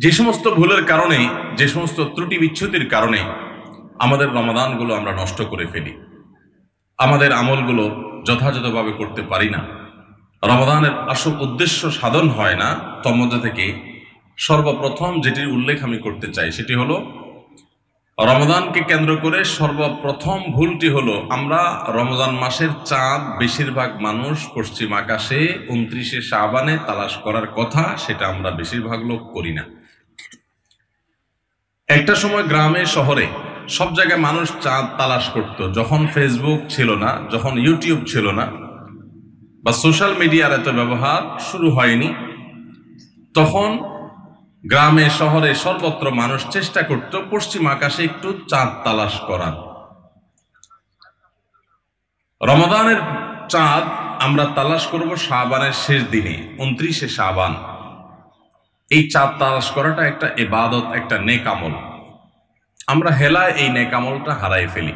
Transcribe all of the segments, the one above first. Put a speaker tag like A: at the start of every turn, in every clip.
A: যে সমস্ত ভুলের কারণে, যে সমস্ত ত্রুটি বিচ্ছুতির কারণে আমাদের রমাদানগুলো আমরা নষ্ট করে ফেলি, আমাদের আমলগুলো যথাযথভাবে করতে পারি না, রমাদানের আসল উদ্দেশ্য সাধন হয় না, তার মধ্যে থেকে সর্বপ্রথম যেটির উল্লেখ আমি করতে চাই সেটি হলো রমাদানকে কেন্দ্র করে সর্বপ্রথম ভুলটি হলো আমরা রমজান মাসের চাঁদ বেশিরভাগ মানুষ পশ্চিম আকাশে 29শে শাবানে তালাশ করার কথা, সেটা আমরা বেশিরভাগ লোক করি না। একটা সময় গ্রামে শহরে সব জায়গায় মানুষ চাঁদ তালাশ করত, যখন ফেসবুক ছিল না, যখন ইউটিউব ছিল না বা সোশ্যাল মিডিয়ার এত ব্যবহার শুরু হয়নি, তখন গ্রামে শহরে সর্বত্র মানুষ চেষ্টা করত পশ্চিম আকাশে একটু চাঁদ তালাশ করার। রমাদানের চাঁদ আমরা তালাশ করব শাবানের শেষ দিনে, 29শে শাবান। এই চাঁদ তালাশ করাটা একটা ইবাদত, একটা নেক আমল। আমরা হেলায় এই নেক আমলটা হারাই ফেলি।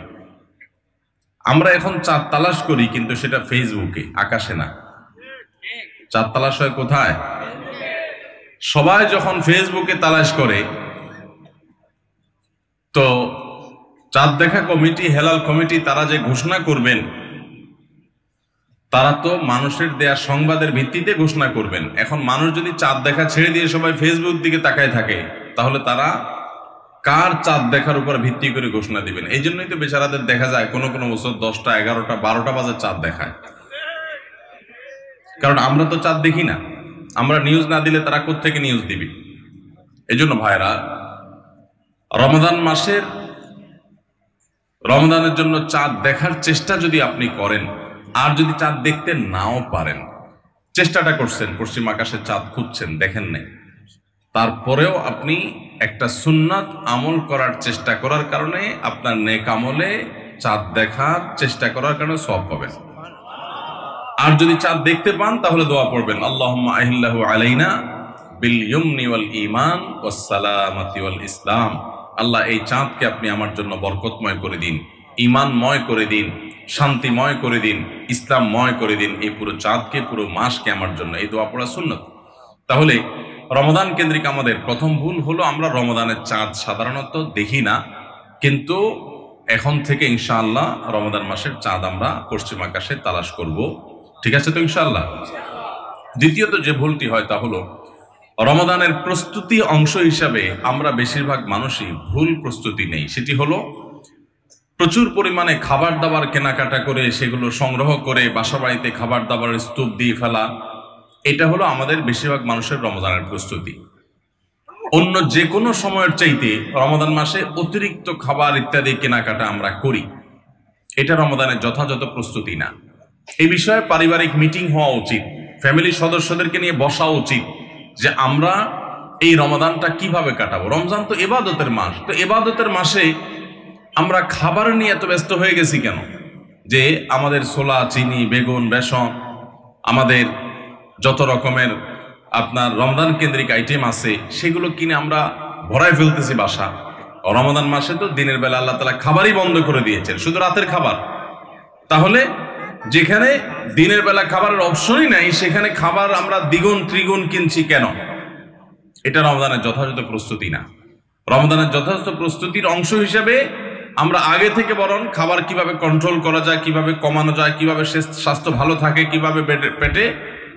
A: আমরা এখন চাঁদ তালাশ করি, কিন্তু সেটা ফেসবুকে, আকাশে না। চাঁদ তালাশ হয় কোথায়? সবাই যখন ফেসবুকে তালাশ করে, তো চাঁদ দেখা কমিটি, হেলাল কমিটি, তারা যে ঘোষণা করবেন, তারা তো মানুষের দেয়া সংবাদের ভিত্তিতে ঘোষণা করবেন। এখন মানুষ যদি চাঁদ দেখা ছেড়ে দিয়ে সবাই ফেসবুক দিকে তাকায় থাকে, তাহলে তারা কার চাঁদ দেখার উপর ভিত্তি করে ঘোষণা দিবেন? এই জন্যই তো বেচারাদের দেখা যায় কোনো কোনো বছর 10টা, 11টা, 12টা বাজে চাঁদ দেখায়, কারণ আমরা তো চাঁদ দেখি না। আমরা নিউজ না দিলে তারা কোত্থেকে নিউজ দিবে? এই জন্য ভাইরা, রমাদান মাসের, রমাদানের জন্য চাঁদ দেখার চেষ্টা যদি আপনি করেন, আর যদি চাঁদ দেখতে নাও পারেন, চেষ্টাটা করছেন, পশ্চিম আকাশে চাঁদ খুঁজছেন, দেখেন নাই, তারপরেও আপনি একটা সুন্নাত আমল করার চেষ্টা করার কারণে, আপনার নেক আমলে চাঁদ দেখার চেষ্টা করার কারণে সওয়াব পাবেন। আর যদি চাঁদ দেখতে পান, তাহলে দোয়া পড়বেন, আল্লাহুম্মা আহিল্লাহু আলাইনা বিল ইয়ুমনি ওয়াল ঈমান ওয়াস সালামাতি ওয়াল ইসলাম। আল্লাহ, এই চাঁদকে আপনি আমার জন্য বরকতময় করে দিন, ঈমানময় করে দিন, শান্তিময় করে দিন, ইসলামময় করে দিন। এই পুরো চাঁদকে, পুরো মাসকে আমার জন্য, এই দোয়া পড়া সুন্নাত। তাহলে রমাদান কেন্দ্রিক আমাদের প্রথম ভুল হলো আমরা রমাদানের চাঁদ সাধারণত দেখি না, কিন্তু এখন থেকে ইনশাআল্লাহ রমাদান মাসের চাঁদ আমরা পশ্চিম আকাশে তালাশ করব। ঠিক আছে তো ইনশাআল্লাহ? দ্বিতীয়ত যে ভুলটি হয় তা হলো রমাদানের প্রস্তুতি অংশ হিসাবে আমরা বেশিরভাগ মানুষই ভুল প্রস্তুতি নেই। সেটি হলো প্রচুর পরিমাণে খাবার দাবার কেনাকাটা করে, সেগুলো সংগ্রহ করে বাসা বাড়িতে খাবার দাবারের স্তূপ দিয়ে ফেলা। এটা হলো আমাদের বেশিরভাগ মানুষের রমাদানের প্রস্তুতি। অন্য যে কোনো সময়ের চাইতে রমাদান মাসে অতিরিক্ত খাবার ইত্যাদি কেনাকাটা আমরা করি, এটা রমাদানের যথাযথ প্রস্তুতি না। এই বিষয়ে পারিবারিক মিটিং হওয়া উচিত, ফ্যামিলির সদস্যদেরকে নিয়ে বসা উচিত যে আমরা এই রমাদানটা কিভাবে কাটাবো। রমজান তো ইবাদতের মাস, তো ইবাদতের মাসে আমরা খাবার নিয়ে এত ব্যস্ত হয়ে গেছি কেন? যে আমাদের ছোলা, চিনি, বেগুন, বেসন, আমাদের যত রকমের আপনার রমজান কেন্দ্রিক আইটেম আছে, সেগুলো কিনে আমরা ভরাই ফেলতেছি বাসা। রমাদান মাসে তো দিনের বেলা আল্লাহ তাআলা খাবারই বন্ধ করে দিয়েছেন, শুধু রাতের খাবার। তাহলে যেখানে দিনের বেলা খাবারের অপশনই নাই, সেখানে খাবার আমরা দ্বিগুণ ত্রিগুণ কিনছি কেন? এটা রমজানের যথাযথ প্রস্তুতি না। রমজানের যথাযথ প্রস্তুতির অংশ হিসেবে আমরা আগে থেকে বরং খাবার কিভাবে কন্ট্রোল করা যায়, কিভাবে কমানো যায়, কিভাবে স্বাস্থ্য ভালো থাকে, কিভাবে পেটে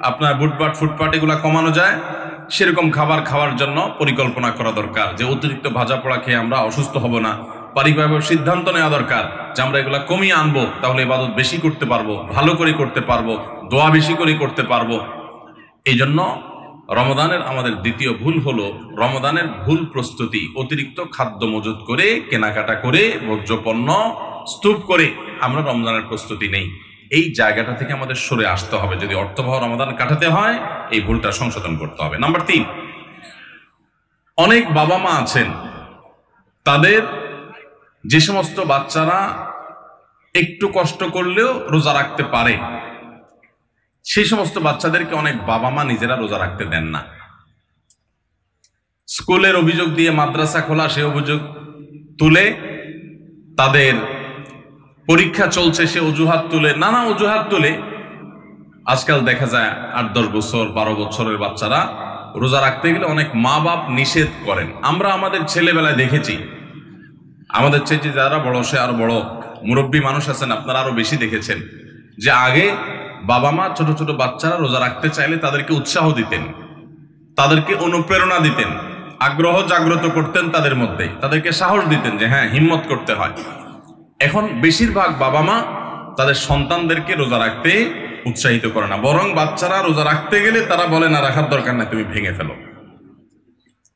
A: আপনার বুটপাট ফুটপাট এগুলা কমানো যায়, সেরকম খাবার খাওয়ার জন্য পরিকল্পনা করা দরকার। যে অতিরিক্ত ভাজা পোড়া খেয়ে আমরা অসুস্থ হব না, পারিবারিক সিদ্ধান্ত নেওয়া দরকার যে আমরা এগুলা কমিয়ে আনবো, তাহলে ইবাদত বেশি করতে পারবো, ভালো করে করতে পারবো, দোয়া বেশি করে করতে পারবো। এই জন্য রমাদানের আমাদের দ্বিতীয় ভুল হলো রমাদানের ভুল প্রস্তুতি। অতিরিক্ত খাদ্য মজুত করে, কেনাকাটা করে, ভোজ্যপণ্য স্তূপ করে আমরা রমজানের প্রস্তুতি নেই। এই জায়গাটা থেকে আমাদের সরে আসতে হবে যদি অর্থবহ রমাদান কাটাতে হয়। এই ভুলটা সংশোধন করতে হবে। নাম্বার 3, অনেক বাবা মা আছেন, তাদের যে সমস্ত বাচ্চারা একটু কষ্ট করলেও রোজা রাখতে পারে, সেই সমস্ত বাচ্চাদেরকে অনেক বাবা মা নিজেরা রোজা রাখতে দেন না। স্কুলের অভিযোগ দিয়ে মাদ্রাসা খোলা, সে অভিযোগ তুলে, তাদের পরীক্ষা চলছে সে অজুহাত তুলে, নানা অজুহাত তুলে আজকাল দেখা যায় 8-10 বছর 12 বছরের বাচ্চারা রোজা রাখতে গেলে অনেক মা বাপ নিষেধ করেন। আমরা আমাদের ছেলেবেলায় দেখেছি, আমাদের চেয়ে যারা বড় সে আরো বড় মুরব্বী মানুষ আছেন, আপনারা আরো বেশি দেখেছেন যে আগে বাবা মা ছোট ছোট বাচ্চারা রোজা রাখতে চাইলে তাদেরকে উৎসাহ দিতেন, তাদেরকে অনুপ্রেরণা দিতেন, আগ্রহ জাগ্রত করতেন তাদের মধ্যে, তাদেরকে সাহস দিতেন যে হ্যাঁ হিম্মত করতে হয়। এখন বেশিরভাগ বাবা মা তাদের সন্তানদেরকে রোজা রাখতে উৎসাহিত করে না, বরং বাচ্চারা রোজা রাখতে গেলে তারা বলে না রাখার দরকার না, তুমি ভেঙে ফেলো।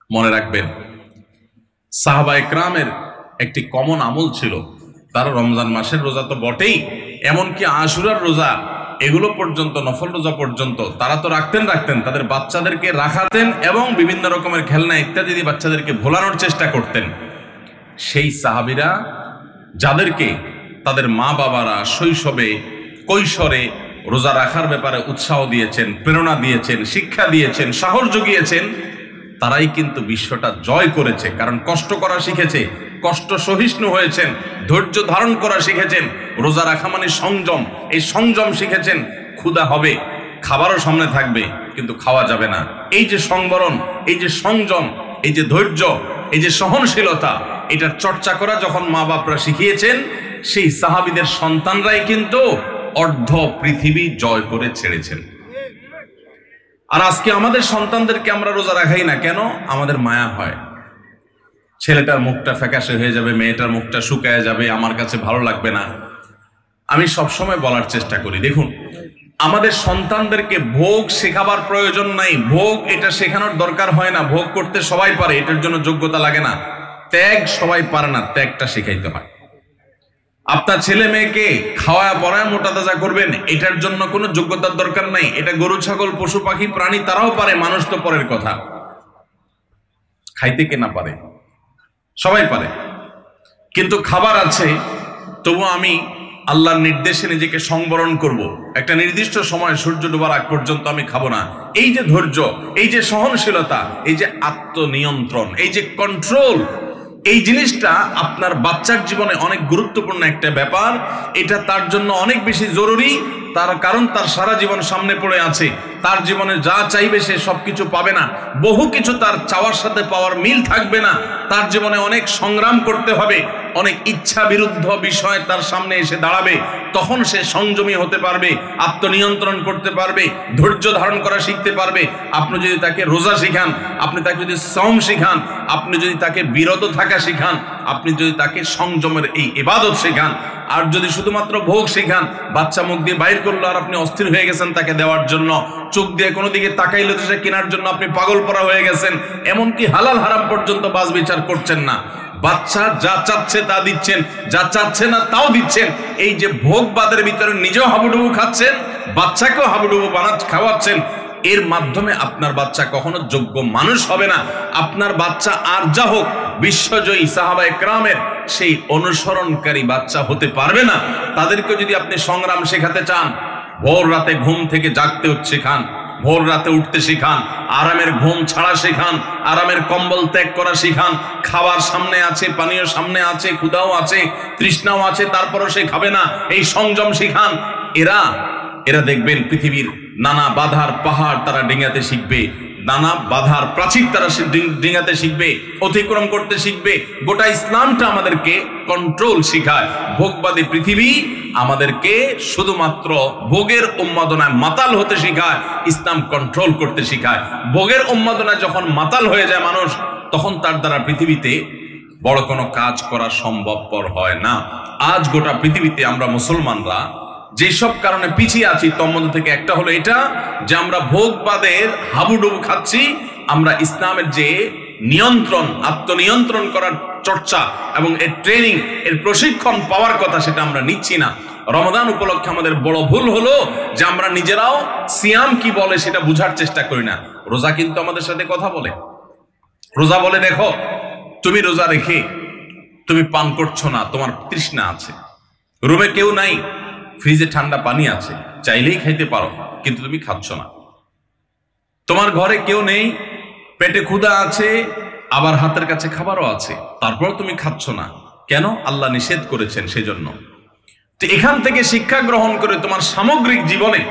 A: মনে রাখবেন, সাহাবা ইকরামের একটি কমন আমল ছিল, তারা রমজান মাসের রোজা তো বটেই, এমনকি আশুরার রোজা এগুলো পর্যন্ত, নফল রোজা পর্যন্ত তারা তো রাখতেন, তাদের বাচ্চাদেরকে রাখাতেন এবং বিভিন্ন রকমের খেলনা ইত্যাদি দিয়ে বাচ্চাদেরকে ভোলানোর চেষ্টা করতেন। সেই সাহাবীরা যাদেরকে তাদের মা বাবারা শৈশবে কৈশোরে রোজা রাখার ব্যাপারে উৎসাহ দিয়েছেন, প্রেরণা দিয়েছেন, শিক্ষা দিয়েছেন, সাহস জুগিয়েছেন, তারাই কিন্তু বিশ্বটা জয় করেছে। কারণ কষ্ট করা শিখেছে, কষ্ট সহিষ্ণু হয়েছেন, ধৈর্য ধারণ করা শিখেছেন। রোজা রাখা মানে সংযম, এই সংযম শিখেছেন। ক্ষুধা হবে, খাবারও সামনে থাকবে, কিন্তু খাওয়া যাবে না। এই যে সংবরণ, এই যে সংযম, এই যে ধৈর্য, এই যে সহনশীলতা, এটার চর্চা করা যখন মা বাপরা শিখিয়েছেন, সেই সাহাবীদের সন্তানরাই কিন্তু অর্ধ পৃথিবী জয় করে ছেড়েছেন। আর আজকে আমাদের সন্তানদেরকে আমরা রোজা রাখাই না কেন? আমাদের মায়া হয়, ছেলেটার মুখটা ফ্যাকাশে হয়ে যাবে, মেয়েটার মুখটা শুকায় যাবে, আমার কাছে ভালো লাগবে না। আমি সবসময় বলার চেষ্টা করি, দেখুন আমাদের সন্তানদেরকে ভোগ শেখাবার প্রয়োজন নাই, ভোগ এটা শেখানোর দরকার হয় না। ভোগ করতে সবাই পারে, এটার জন্য যোগ্যতা লাগে না। ত্যাগ সবাই পারে না, ত্যাগটা শেখাইতে হয়। আপনার ছেলে মেয়েকে খাওয়া পড়ায় মোটা তাজা করবেন, এটার জন্য কোনো যোগ্যতার দরকার নাই। এটা গরু ছাগল পশু পাখি প্রাণী তারাও পারে, মানুষ তো পরের কথা। খাইতে কে না পারে? সবাই পারে। কিন্তু খাবার আছে, তবু আমি আল্লাহর নির্দেশে নিজেকে সংবরণ করব, একটা নির্দিষ্ট সময় সূর্য ডোবার আগ পর্যন্ত আমি খাবো না। এই যে ধৈর্য, এই যে সহনশীলতা, এই যে আত্মনিয়ন্ত্রণ, এই যে কন্ট্রোল, এই জিনিসটা আপনার বাচ্চার জীবনে অনেক গুরুত্বপূর্ণ একটা ব্যাপার। এটা তার জন্য অনেক বেশি জরুরি, তার কারণ তার সারা জীবন সামনে পড়ে আছে। তার জীবনে যা চাইবে সে সবকিছু পাবে না, বহু কিছু তার চাওয়ার সাথে পাওয়ার মিল থাকবে না। তার জীবনে অনেক সংগ্রাম করতে হবে, অনেক ইচ্ছা বিরুদ্ধ বিষয় তার সামনে এসে দাঁড়াবে। তখন সে সংযমী হতে পারবে, আত্মনিয়ন্ত্রণ করতে পারবে, ধৈর্য ধারণ করা শিখতে পারবে। আপনি যদি তাকে রোজা শিখান, আপনি তাকে যদি সওম শিখান, আপনি যদি তাকে বিরত থাকা শিখান, আপনি যদি তাকে সংযমের এই ইবাদত শেখান, আর যদি শুধুমাত্র ভোগ শেখান, বাচ্চা মুখ দিয়ে বাইর করলো আর আপনি অস্থির হয়ে গেছেন তাকে দেওয়ার জন্য, চোখ দিয়ে কোনো দিকে তাকাইলে তো সে কেনার জন্য আপনি পাগল পরা হয়ে গেছেন, এমনকি হালাল হারাম পর্যন্ত বাজ বিচার করছেন না। বাচ্চা যা চাচ্ছে তা দিচ্ছেন, যা চাচ্ছে না তাও দিচ্ছেন। এই যে ভোগবাদের ভিতরে নিজেও হাবুডুবু খাচ্ছেন, বাচ্চাকেও হাবুডুবু খাওয়াচ্ছেন। এর মাধ্যমে আপনার বাচ্চা কখনো যোগ্য মানুষ হবে না। আপনার বাচ্চা আর যা হোক, বিশ্বজয়ী সাহাবা ইকরামের সেই অনুসরণকারী বাচ্চা হতে পারবে না। তাদেরকে যদি আপনি সংগ্রাম শেখাতে চান, ভোর রাতে ঘুম থেকে জাগতে শেখান, ভোর রাতে উঠতে শেখান, আরামের ঘুম ছাড়া শেখান, আরামের কম্বল ত্যাগ করা শেখান। খাবার সামনে আছে, পানীয় সামনে আছে, ক্ষুধাও আছে, তৃষ্ণাও আছে, তারপরও সে খাবে না, এই সংযম শিখান। এরা দেখবেন পৃথিবীর নানা বাধার পাহাড় তারা ডিঙাতে শিখবে, নানা বাধার প্রাচীর তারা ডিঙাতে শিখবে, অতিক্রম করতে শিখবে। গোটা ইসলামটা আমাদেরকে কন্ট্রোল শিখায়। ভোগবাদী পৃথিবী আমাদেরকে শুধুমাত্র ভোগের উন্মাদনায় মাতাল হতে শিখায়, ইসলাম কন্ট্রোল করতে শিখায়। ভোগের উন্মাদনায় যখন মাতাল হয়ে যায় মানুষ, তখন তার দ্বারা পৃথিবীতে বড় কোনো কাজ করা সম্ভবপর হয় না। আজ গোটা পৃথিবীতে আমরা মুসলমানরা যেসব কারণে পিছিয়ে আছি, তোর মধ্যে থেকে একটা হলো এটা যে আমরা ভোগবাদের হাবুডুবু খাচ্ছি। আমরা ইসলামের যে নিয়ন্ত্রণ, আত্মনিয়ন্ত্রণ করার চর্চা এবং এর ট্রেনিং, এর প্রশিক্ষণ পাওয়ার কথা, সেটা আমরা নিচ্ছি না। রমাদান উপলক্ষে আমাদের বড় ভুল হলো যে আমরা নিজেরাও সিয়াম কি বলে সেটা বুঝার চেষ্টা করি না। রোজা কিন্তু আমাদের সাথে কথা বলে। রোজা বলে, দেখো তুমি রোজা রেখে তুমি পান করছো না, তোমার তৃষ্ণা আছে, রুমে কেউ নাই, ফ্রিজে ঠান্ডা পানি আছে, চাইলেই খাইতে পারো, কিন্তু তুমি খাচ্ছ না। তোমার ঘরে কেউ নেই, পেটে ক্ষুধা আছে, আবার হাতের কাছে খাবারও আছে, তারপর তুমি খাচ্ছ না। কেন? আল্লাহ নিষেধ করেছেন, সেজন্য। তো এখান থেকে শিক্ষা গ্রহণ করে তোমার সামগ্রিক জীবনে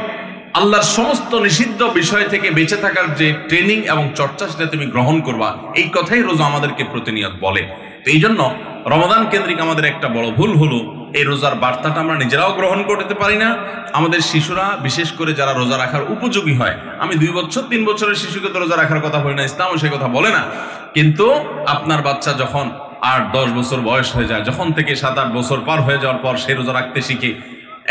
A: আল্লাহর সমস্ত নিষিদ্ধ বিষয় থেকে বেঁচে থাকার যে ট্রেনিং এবং চর্চা সেটা তুমি গ্রহণ করবা, এই কথাই রোজা আমাদেরকে প্রতিনিয়ত বলে। তো এই জন্য রমাদান কেন্দ্রিক আমাদের একটা বড় ভুল হলো এই রোজার বার্তাটা আমরা নিজেরাও গ্রহণ করতে পারি না। আমাদের শিশুরা বিশেষ করে যারা রোজা রাখার উপযোগী হয়, আমি 2 বছর 3 বছরের শিশুকে তো রোজা রাখার কথা বলি না, ইসলামও সে কথা বলে না, কিন্তু আপনার বাচ্চা যখন 8-10 বছর বয়স হয়ে যায়, যখন থেকে 7-8 বছর পার হয়ে যাওয়ার পর সে রোজা রাখতে শিখে,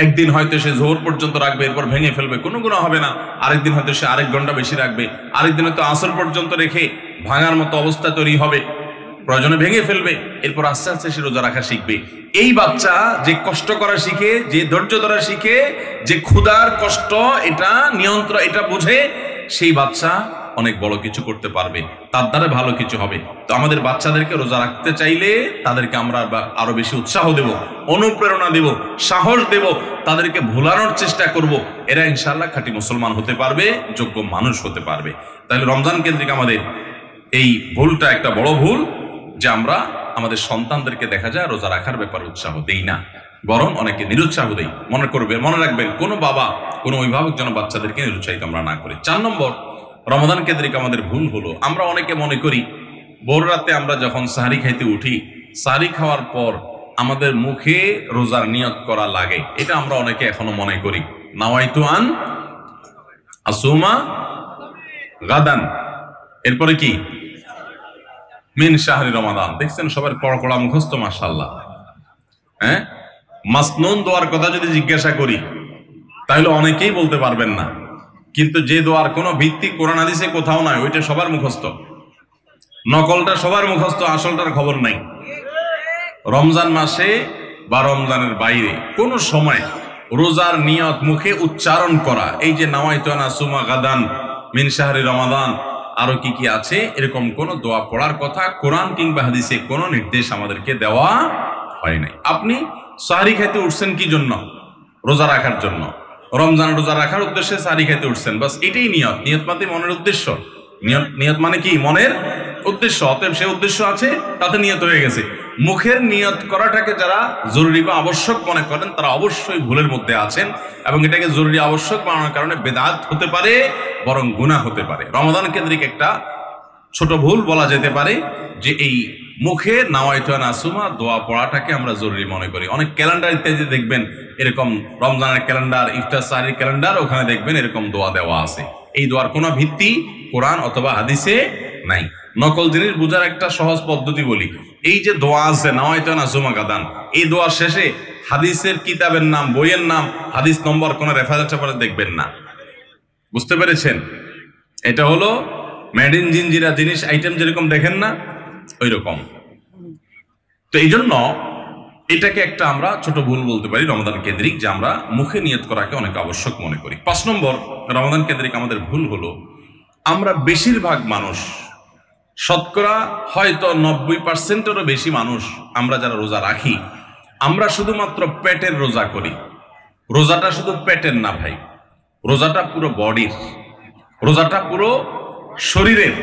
A: একদিন হয়তো সে জোহর পর্যন্ত রাখবে, এরপর ভেঙে ফেলবে, কোনো গুনাহ হবে না। আরেকদিন হয়তো সে আরেক ঘন্টা বেশি রাখবে, আরেকদিন হয়তো আসর পর্যন্ত রেখে ভাঙার মতো অবস্থা তৈরি হবে, প্রয়োজনে ভেঙে ফেলবে, এরপর আস্তে আস্তে সে রোজা রাখা শিখবে। এই বাচ্চা যে কষ্ট করা শিখে, যে ধৈর্য ধরা শিখে, যে ক্ষুধার কষ্ট এটা নিয়ন্ত্রণ এটা বুঝে, সেই বাচ্চা অনেক বড় কিছু করতে পারবে, তার দ্বারা ভালো কিছু হবে। তো আমাদের বাচ্চাদেরকে রোজা রাখতে চাইলে তাদেরকে আমরা আরো বেশি উৎসাহ দেব, অনুপ্রেরণা দেব, সাহস দেব, তাদেরকে ভোলানোর চেষ্টা করব। এরা ইনশাআল্লাহ খাঁটি মুসলমান হতে পারবে, যোগ্য মানুষ হতে পারবে। তাহলে রমজান কেন্দ্রিক আমাদের এই ভুলটা একটা বড় ভুল, যে আমরা আমাদের সন্তানদেরকে দেখা যায় রোজা রাখার ব্যাপারে উৎসাহ দেই না, বরং অনেকে নিরুৎসাহ দেই। মনে রাখবেন, কোনো বাবা কোনো অভিভাবক যেন বাচ্চাদেরকে নিরুৎসাহিত আমরা না করি। 4 নম্বর রমাদান কেন্দ্রিক আমাদের ভুল হলো, আমরা অনেকে মনে করি ভোর রাতে আমরা যখন সাহারি খাইতে উঠি, সাহারি খাওয়ার পর আমাদের মুখে রোজার নিয়ত করা লাগে। এটা আমরা অনেকে এখনো মনে করি, নাওয়াইতু আন আসুমা গাদান, এরপরে কি মিন শাহরি রমাদান। দেখছেন সবার কড়কড়া মুখস্থ, মাশাআল্লাহ। হ্যাঁ, মাসনুন দোয়ার কথা যদি জিজ্ঞাসা করি তাহলে অনেকেই বলতে পারবেন না, কিন্তু যে দোয়ার কোনো ভিত্তি কোরআন হাদিসে কোথাও নাই, ওইটা সবার মুখস্থ। নকলটা সবার মুখস্থ, আসলটার খবর নাই। রমজান মাসে বা রমজানের বাইরে কোন সময় রোজার নিয়ত মুখে উচ্চারণ করা, এই যে নাওয়াইতু আন আসুমা গাদান মিন শাহরি রমাদান, আরো কি কি আছে, এরকম কোন দোয়া পড়ার কথা কোরআন কিংবা হাদিসে কোনো নির্দেশ আমাদেরকে দেওয়া হয় নাই। আপনি সাহরি খাইতে উঠছেন কি জন্য? রোজা রাখার জন্য। রমজান রোজা রাখার উদ্দেশ্যে সাহরি খাইতে উঠছেন, বাস এটাই নিয়ত। নিয়ত মানে মনের উদ্দেশ্য, নিয়ত মানে কি? মনের উদ্দেশ্য। অতএব সে উদ্দেশ্য আছে, তাতে নিয়ত হয়ে গেছে। মুখের নিয়ত করাটাকে যারা জরুরি বা আবশ্যক মনে করেন তারা অবশ্যই ভুলের মধ্যে আছেন, এবং এটাকে জরুরি আবশ্যক বানানোর কারণে বেদাত হতে পারে, বরং গুনাহ হতে পারে। রমাদান কেন্দ্রিক একটা ছোট ভুল বলা যেতে পারে যে এই মুখে নাওয়াইতু আন আসুমা দোয়া পড়াটাকে আমরা জরুরি মনে করি। অনেক ক্যালেন্ডার ইত্যাদি দেখবেন এরকম রমজানের ক্যালেন্ডার, ইফতার সাহরির ক্যালেন্ডার, ওখানে দেখবেন এরকম দোয়া দেওয়া আছে। এই দোয়ার কোনো ভিত্তি কোরআন অথবা হাদিসে নাই। নকল জিনিস বোঝার একটা সহজ পদ্ধতি বলি, এই যে দোয়া আছে নাওয়াইতু আন আসুমা গাদান, এই দোয়ার শেষে হাদিসের কিতাবের নাম, বইয়ের নাম, হাদিস নম্বর, কোন রেফারেন্স দেখবেন না। বুঝতে পেরেছেন? এটা হলো মেড ইন জিনজিরা জিনিস আইটেম যেরকম দেখেন না, ওই রকম। তো এই জন্য এটাকে একটা আমরা ছোট ভুল বলতে পারি রমাদান কেন্দ্রিক, যে আমরা মুখে নিয়ত করাকে অনেক আবশ্যক মনে করি। 5 নম্বর রমাদান কেন্দ্রিক আমাদের ভুল হলো, আমরা বেশিরভাগ মানুষ, শতকরা হয়তো 90%-এরও বেশি মানুষ, আমরা যারা রোজা রাখি, আমরা শুধুমাত্র পেটের রোজা করি। রোজাটা শুধু পেটের না ভাই, রোজাটা পুরো বডির, রোজাটা পুরো শরীরের,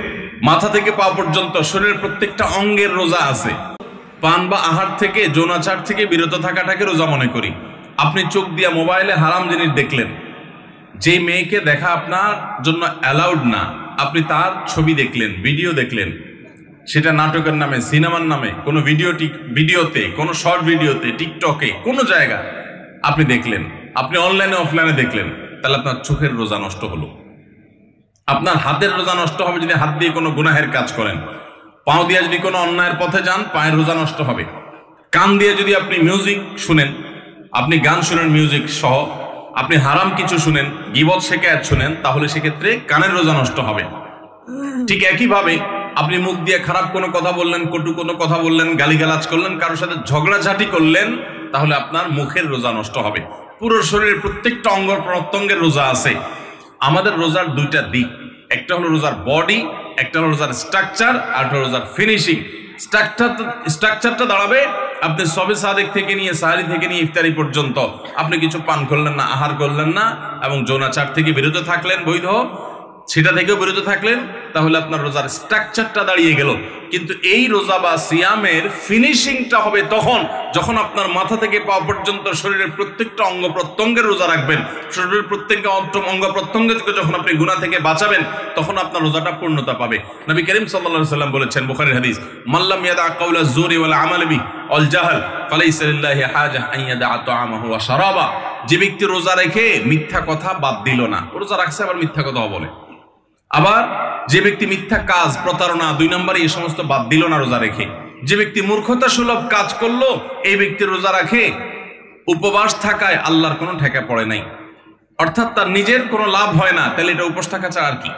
A: মাথা থেকে পা পর্যন্ত শরীরের প্রত্যেকটা অঙ্গের রোজা আছে। পান বা আহার থেকে, যৌনাচার থেকে বিরত থাকাটাকে রোজা মনে করি। আপনি চোখ দিয়া মোবাইলে হারাম জিনিস দেখলেন, যে মেয়েকে দেখা আপনার জন্য অ্যালাউড না, আপনি তার ছবি দেখলেন, ভিডিও দেখলেন, সেটা নাটকের নামে, সিনেমার নামে, কোনো ভিডিওতে, কোনো শর্ট ভিডিওতে, টিকটকে, কোনো জায়গা আপনি দেখলেন, আপনি অনলাইনে অফলাইনে দেখলেন, তাহলে আপনার চোখের রোজা নষ্ট হলো। আপনার হাতের রোজা নষ্ট হবে যদি হাত দিয়ে কোনো গুনাহের কাজ করেন। পাও দিয়ে যদি কোনো অন্যায়ের পথে যান, পায়ের রোজা নষ্ট হবে। কান দিয়ে যদি আপনি মিউজিক শুনেন, আপনি গান শুনেন মিউজিক সহ, আপনি হারাম কিছু শুনেন, গীবত শিকায়াত শুনেন, তাহলে সেক্ষেত্রে কানের রোজা নষ্ট হবে। ঠিক একইভাবে আপনি মুখ দিয়ে খারাপ কোনো কথা বললেন, কটু কোনো কথা বললেন, গালিগালাজ করলেন, কারোর সাথে ঝগড়াঝাটি করলেন, তাহলে আপনার মুখের রোজা নষ্ট হবে। পুরো শরীরের প্রত্যেকটা অঙ্গ প্রত্যঙ্গের রোজা আছে। আমাদের রোজার দুইটা দিক, একটা হলো রোজার বডি, একটা হলো রোজার স্ট্রাকচার, আর একটা রোজার ফিনিশিং। স্ট্রাকচারটা দাঁড়াবে আপনি সবে সাদেক থেকে নিয়ে, সাহারি থেকে নিয়ে ইফতারি পর্যন্ত আপনি কিছু পান করলেন না, আহার করলেন না, এবং যৌনাচার থেকে বিরত থাকলেন বৈধ, সেটা থেকেও বিরত থাকলেন, তাহলে আপনার রোজার স্ট্রাকচারটা দাঁড়িয়ে গেল। কিন্তু এই রোজা বা সিয়ামের ফিনিশিংটা হবে তখন যখন আপনার মাথা থেকে পা পর্যন্ত শরীরের প্রত্যেকটা অঙ্গ প্রত্যঙ্গের রোজা রাখবেন। শরীরের প্রত্যেকটা অঙ্গ প্রত্যঙ্গকে যখন আপনি গুনাহ থেকে বাঁচাবেন, তখন আপনার রোজাটা পূর্ণতা পাবে। নবী করিম সাল্লাল্লাহু আলাইহি সাল্লাম বলেছেন, বুখারীর হাদিস, মাল্লাম ইয়াদা কাওলা যুরি ওয়াল আমাল বি ওয়াল জাহল ফালাইসা লিল্লাহি হাজা আন ইয়াদা তাআমাহু ওয়া শারাবা। যে ব্যক্তি রোজা রেখে মিথ্যা কথা বাদ দিল না, রোজা রাখছে আবার মিথ্যা কথা বলে। আবার যে ব্যক্তি মিথ্যা কাজ, প্রতারণা, 2 নম্বরে এই সমস্ত বাদ দিল না রোজা রেখে। যে ব্যক্তি মূর্খতা সুলভ কাজ করলো, এই ব্যক্তি রোজা রাখে উপবাস থাকায় আল্লাহর কোনো ঠেকা পড়ে নাই, অর্থাৎ তার নিজের কোনো লাভ হয় না, তাহলে এটা উপবাস থাকা ছাড়া আর কি।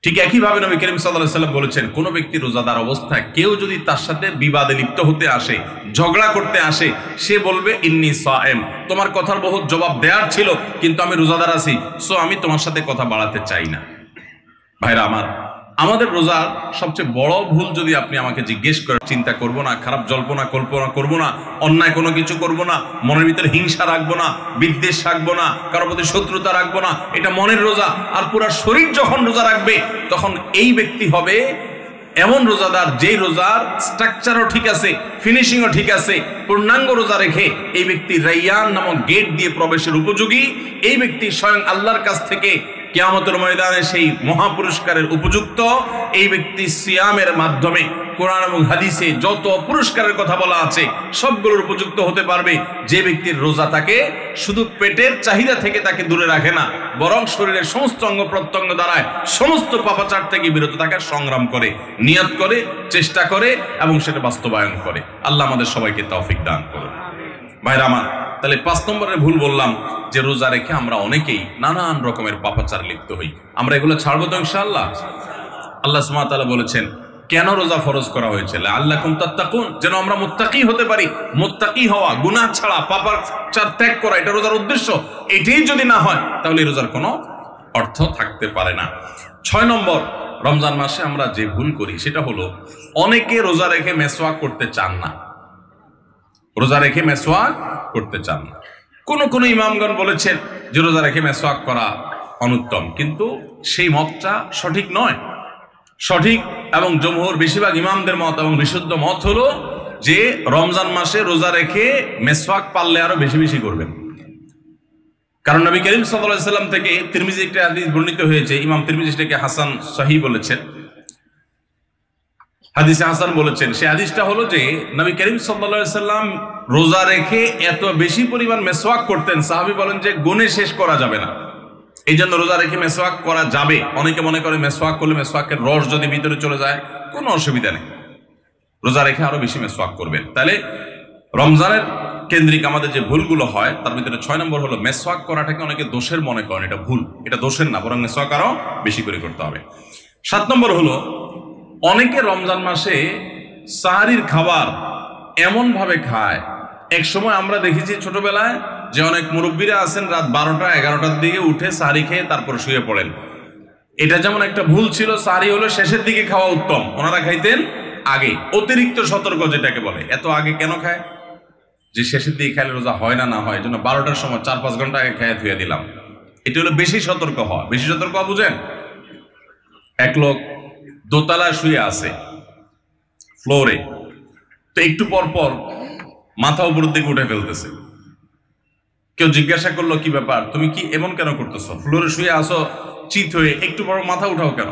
A: ঠিক একইভাবে নবী করিম সাল্লাল্লাহু আলাইহি সাল্লাম বলেছেন, কোন ব্যক্তি রোজাদার অবস্থায় কেউ যদি তার সাথে বিবাদে লিপ্ত হতে আসে, ঝগড়া করতে আসে, সে বলবে ইন্নী সায়েম, তোমার কথার বহুত জবাব দেওয়ার ছিল, কিন্তু আমি রোজাদার আছি, সো আমি তোমার সাথে কথা বাড়াতে চাই না। ভাইরা আমার, আমাদের রোজার সবচেয়ে বড় ভুল যদি আপনি আমাকে জিজ্ঞেস করেন, চিন্তা করব না, খারাপ জল্পনা কল্পনা করব না, অন্যায় কোনো কিছু করব না, মনের ভিতরে হিংসা রাখবো না, বিদ্বেষ রাখবো না, কারোর প্রতি শত্রুতা রাখবো না, এটা মনের রোজা। আর পুরা শরীর যখন রোজা রাখবে, তখন এই ব্যক্তি হবে এমন রোজাদার যেই রোজার স্ট্রাকচারও ঠিক আছে, ফিনিশিংও ঠিক আছে, পূর্ণাঙ্গ রোজা রেখে এই ব্যক্তি রাইয়ান নামক গেট দিয়ে প্রবেশের উপযোগী। এই ব্যক্তি স্বয়ং আল্লাহর কাছ থেকে কিয়ামতের ময়দানে সেই মহাপুরস্কারের উপযুক্ত। এই ব্যক্তি সিয়ামের মাধ্যমে কোরআন এবং হাদিসে যত পুরস্কারের কথা বলা আছে সবগুলোর উপযুক্ত হতে পারবে। যে ব্যক্তির রোজা তাকে শুধু পেটের চাহিদা থেকে তাকে দূরে রাখে না, বরং শরীরের সমস্ত অঙ্গ প্রত্যঙ্গ দ্বারায় সমস্ত পাপাচার থেকে বিরত থাকার সংগ্রাম করে, নিয়ত করে, চেষ্টা করে এবং সেটা বাস্তবায়ন করে। আল্লাহ আমাদের সবাইকে তৌফিক দান করুন। ভাইরা আমার, তাহলে 5 নম্বরের ভুল বললাম যে রোজা রেখে আমরা অনেকেই নানান রকমের পাপাচার লিপ্ত হই। আমরা এগুলো ছাড়বো তো ইনশাআল্লাহ। আল্লাহ সুবহানাহু ওয়া তাআলা বলেছেন, কেন রোজা ফরজ করা হয়েছে? লাআল্লাকুম তাত্তাকুন, যেন আমরা মুত্তাকি হতে পারি। মুত্তাকি হওয়া, গুনাহ ছাড়া, পাপাচার ত্যাগ করা, এটা রোজার উদ্দেশ্য। এটাই যদি না হয়, তাহলে রোজার কোনো অর্থ থাকতে পারে না। 6 নম্বর, রমজান মাসে আমরা যে ভুল করি সেটা হলো অনেকে রোজা রেখে মেসওয়াক করতে চান না। রোজা রেখে মেসওয়াক করতে চান না। কোন ইমামগণ বলেছেন যে রোজা রেখে মেসওয়াক করা অনুত্তম, কিন্তু সেই মতটা সঠিক নয়। সঠিক এবং জমহুর বেশিরভাগ ইমামদের মত এবং বিশুদ্ধ মত হলো যে রমজান মাসে রোজা রেখে মেসওয়াক পারলে আরো বেশি বেশি করবেন। কারণ নবী করিম সাল্লাল্লাহু আলাইহি সাল্লাম থেকে তিরমিজি একটা হাদিস বর্ণিত হয়েছে, ইমাম তিরমিজি এটাকে হাসান সহিহ বলেছেন, হাদিসে হাসান বলেছেন। সেই হাদিসটা হলো যে নবী করিম সাল্লাল্লাহু আলাইহি সাল্লাম রোজা রেখে এত বেশি পরিমাণ মেসওয়াক করতেন, সাহাবী বলেন যে গুণে শেষ করা যাবে না। এই জন্য রোজা রেখে মেসওয়াক করা যাবে। অনেকে মনে করে মেসওয়াক করলে মেসওয়াকের রস যদি ভিতরে চলে যায় কোনো অসুবিধা নেই, রোজা রেখে আরো বেশি মেসওয়াক করবেন। তাহলে রমজানের কেন্দ্রিক আমাদের যে ভুলগুলো হয় তার ভিতরে 6 নম্বর হলো মেসওয়াক করাটাকে অনেকে দোষের মনে করেন। এটা ভুল, এটা দোষের না, বরং মেসওয়াক আরো বেশি করে করতে হবে। 7 নম্বর হলো অনেকে রমজান মাসে সাহারির খাবার এমন ভাবে খায়। এক সময় আমরা দেখেছি ছোটবেলায় যে অনেক মুরব্বীরা আছেন রাত 12টা 11টার দিকে উঠে সাহারি খেয়ে তারপর শুয়ে পড়েন। এটা যেমন একটা ভুল ছিল, সাহারি হলো শেষের দিকে খাওয়া উত্তম, ওনারা খাইতেন আগে। অতিরিক্ত সতর্ক যেটাকে বলে, এত আগে কেন খায়? যে শেষের দিকে খাইলে রোজা হয় না, না হয়, এই জন্য 12টার সময় 4-5 ঘন্টা আগে খেয়ে ধুয়ে দিলাম। এটা হলো বেশি সতর্ক হওয়া। বেশি সতর্ক হওয়া বুঝেন? এক লোক দোতলায় শুয়ে আছে ফ্লোরে, তো একটু পর পর মাথা উপরের দিকে উঠে ফেলতেছে। কেউ জিজ্ঞাসা করলো, কি ব্যাপার, তুমি কি এমন কেন করতেছো? ফ্লোরে শুয়ে আসো চিত হয়ে, একটু পর মাথা উঠাও কেন?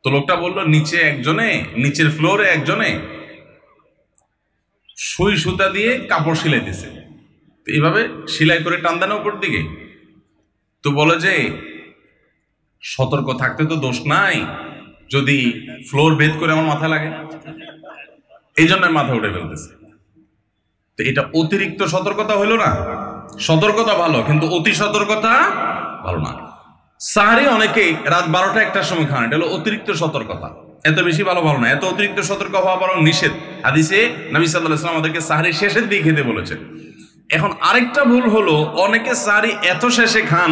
A: তো লোকটা বললো, নিচে একজনে, নিচের ফ্লোরে একজনে সুই সুতা দিয়ে কাপড় সেলাই দিছে, তো এইভাবে সেলাই করে টান দেন উপর দিকে। তো বলে যে সতর্ক থাকতে তো দোষ নাই, যদি ফ্লোর ভেদ করে আমার মাথা লাগে, এই জন্য মাথা উঠে ফেলতেছে। তো এটা অতিরিক্ত সতর্কতা হলো না? সতর্কতা ভালো, কিন্তু অতি সতর্কতা ভালো না। সাহারি অনেকেই রাত 12টা 1টার সময় খান, এটা হলো অতিরিক্ত সতর্কতা। এত বেশি ভালো না, এত অতিরিক্ত সতর্ক হওয়া বরং নিষেধ। হাদিসে নবী সাল্লাল্লাহু আলাইহি ওয়াসাল্লাম আমাদেরকে সাহারি শেষের দিকে খেতে বলেছেন। এখন আরেকটা ভুল হলো অনেকে সাহারি এত শেষে খান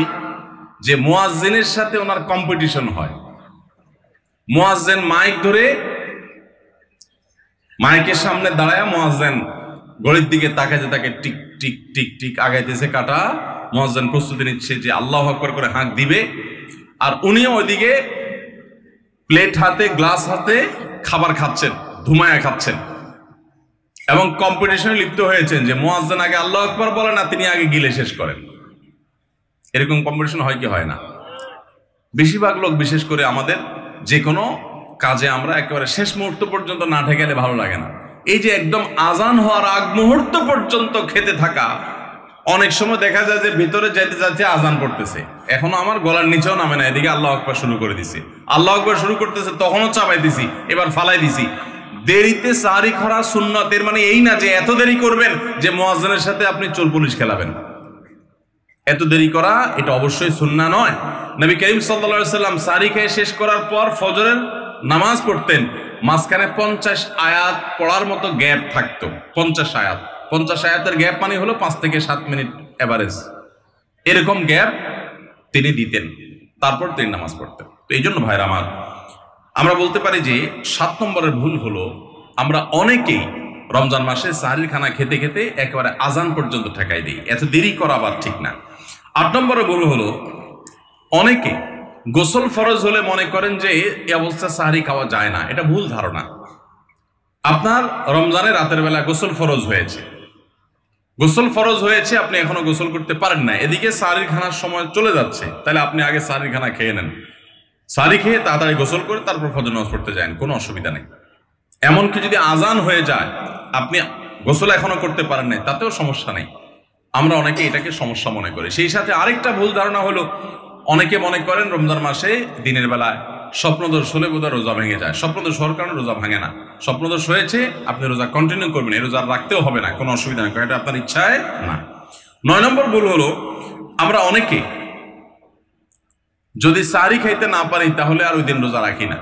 A: যে মুয়াজ্জিনের সাথে ওনার কম্পিটিশন হয়। মুয়াজ্জিন মাইক ধরে মাইকের সামনে দাঁড়ায়, মুয়াজ্জিন ঘড়ির দিকে তাকাইতে তাকে টিক টিক টিক টিক আগাইতেছে কাটা। মুয়াজ্জিন প্রস্তুতি নিচ্ছে যে আল্লাহু আকবার করে হাঁক দিবে, আর উনিও ওইদিকে প্লেট হাতে গ্লাস হাতে খাবার খাচ্ছেন, ধুমায়া খাচ্ছেন, এবং কম্পিটিশনে লিপ্ত হয়েছেন যে মুয়াজ্জিন আগে আল্লাহু আকবার বলে না, তিনি আগে গিলে শেষ করেন। এরকম কম্পিটিশন হয় কি হয় না? বেশিরভাগ লোক, বিশেষ করে আমাদের যে কোনো কাজে আমরা একেবারে শেষ মুহূর্ত পর্যন্ত না ঠেকালে ভালো লাগে না। এই যে একদম আজান হওয়ার আগ মুহূর্ত পর্যন্ত খেতে থাকা, অনেক সময় দেখা যায় যে ভিতরে যেতে যাচ্ছে আজান পড়তেছে, এখনো আমার গলার নিচেও নামে না, এদিকে আল্লাহু আকবার শুরু করে দিছি, আল্লাহু আকবার শুরু করতেছে, তখনও চাপাই দিছি, এবার ফালাই দিছি। দেরিতে সাহরি করা সুন্নাত, এর মানে এই না যে এত দেরি করবেন যে মুয়াজ্জিনের সাথে আপনি চোর পুলিশ খেলাবেন। এত দেরি করা এটা অবশ্যই সুন্নাহ নয়। নবী করিম সাল্লাল্লাহু আলাইহি ওয়াসাল্লাম সাহরি খেয়ে শেষ করার পর ফজরের নামাজ পড়তেন, মাঝখানে 50 আয়াত পড়ার মতো গ্যাপ থাকতো। 50 আয়াত, 50 আয়াতের গ্যাপ মানে হলো 5 থেকে 7 মিনিট এভারেজ, এরকম গ্যাপ তিনি দিতেন, তারপর তিনি নামাজ পড়তেন। তো এই জন্য ভাইরা আমার, আমরা বলতে পারি যে 7 নম্বরের ভুল হলো আমরা অনেকেই রমজান মাসে সাহরির খানা খেতে খেতে একেবারে আজান পর্যন্ত ঠেকাই দিই। এত দেরি করা আবার ঠিক না। 8 নম্বরের ভুল হলো অনেকে গোসল ফরজ হলে মনে করেন যে এই অবস্থা সাহরি খাওয়া যায় না। এটা ভুল ধারণা। আপনার রমজানের রাতের বেলা গোসল ফরজ হয়েছে, গোসল ফরজ হয়েছে, আপনি এখনো গোসল করতে পারেন না, এদিকে সাহরির খানার সময় চলে যাচ্ছে, তাহলে আপনি আগে সাহরির খানা খেয়ে নেন, সাহরি খেয়ে তাড়াতাড়ি গোসল করে তারপর ফজর নামাজ পড়তে যান, কোনো অসুবিধা নেই। এমনকি যদি আজান হয়ে যায়, আপনি গোসল এখনো করতে পারেন না, তাতেও সমস্যা নেই। আমরা অনেকে এটাকে সমস্যা মনে করি। সেই সাথে আরেকটা ভুল ধারণা হলো, অনেকে মনে করেন রমজান মাসে দিনের বেলায় স্বপ্নদোষ হলে বোধহয় রোজা ভেঙে যায়। স্বপ্নদোষ হওয়ার কারণে রোজা ভাঙে না। স্বপ্নদোষ হয়েছে, আপনি রোজা কন্টিনিউ করবেন, এই রোজা রাখতেও হবে না, কোনো অসুবিধা নেই, এটা আপনার ইচ্ছায় না। 9 নম্বর ভুল হলো আমরা অনেকে যদি সাহরি খাইতে না পারি তাহলে আর ওই দিন রোজা রাখি না।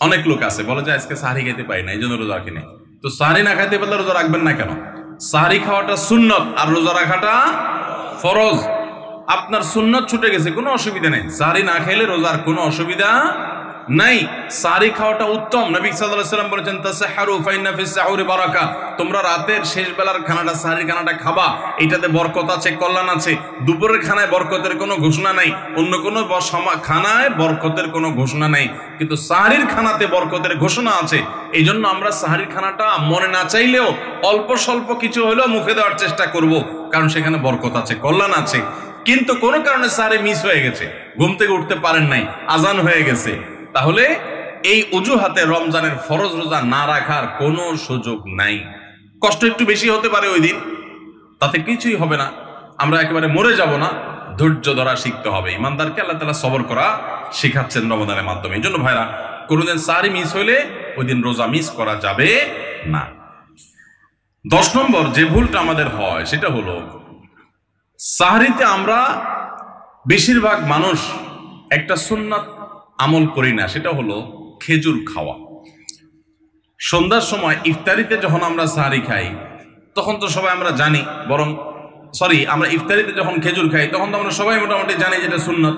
A: অনেক লোক আছে বলে যে আজকে সাহরি খাইতে পারি না, এই জন্য রোজা রাখি না। তো সাহরি না খাইতে পারলে রোজা রাখবেন না কেন? সাহরি খাওয়াটা সুন্নত আর রোজা রাখাটা ফরজ। আপনার সুন্নত ছুটে গেছে, কোনো অসুবিধা নেই। সাহরি না খাইলে রোজার কোনো অসুবিধা নাই, সাহরি খাওয়াটা উত্তম। নবী সাল্লাল্লাহু আলাইহি ওয়াসাল্লাম বলেছেন তাসাহহারু ফাইন্না ফিস সাহুরি বারাকা, তোমরা রাতের শেষ বেলার খানাটা, সাহরির খানাটা খাবা, এটাতে বরকত আছে, কল্যাণ আছে। দুপুরের খানায় বরকতের কোনো ঘোষণা নাই, অন্য কোনো খানায় বরকতের কোনো ঘোষণা নাই, কিন্তু সাহরির খানাতে বরকতের ঘোষণা আছে। এই জন্য আমরা সাহরির খানাটা মনে না চাইলেও অল্প স্বল্প কিছু হলেও মুখে দেওয়ার চেষ্টা করব, কারণ সেখানে বরকত আছে, কল্যাণ আছে। কিন্তু কোনো কারণে সাহরি মিস হয়ে গেছে, ঘুম থেকে উঠতে পারেন নাই, আজান হয়ে গেছে, তাহলে এই অজুহাতে রমজানের ফরজ রোজা না রাখার কোনো সুযোগ নাই। কষ্ট একটু বেশি হতে পারে ওই দিন, তাতে কিছুই হবে না, আমরা একেবারে মরে যাব না। ধৈর্য ধরা শিখতে হবে। ইমানদারকে আল্লাহ তাআলা সবর করা শেখাচ্ছেন রমজানের মাধ্যমে। এই জন্য ভাইরা, কোনোদিন সাহরি মিস হইলে ওই দিন রোজা মিস করা যাবে না। 10 নম্বর যে ভুলটা আমাদের হয় সেটা হলো, সাহরিতে আমরা বেশিরভাগ মানুষ একটা সুন্নাত আমল করি না, সেটা হলো খেজুর খাওয়া। সন্ধ্যার সময় ইফতারিতে যখন আমরা সাহরি খাই তখন তো সবাই আমরা জানি, আমরা ইফতারিতে যখন খেজুর খাই তখন তো আমরা সবাই মোটামুটি জানি যেটা সুন্নত।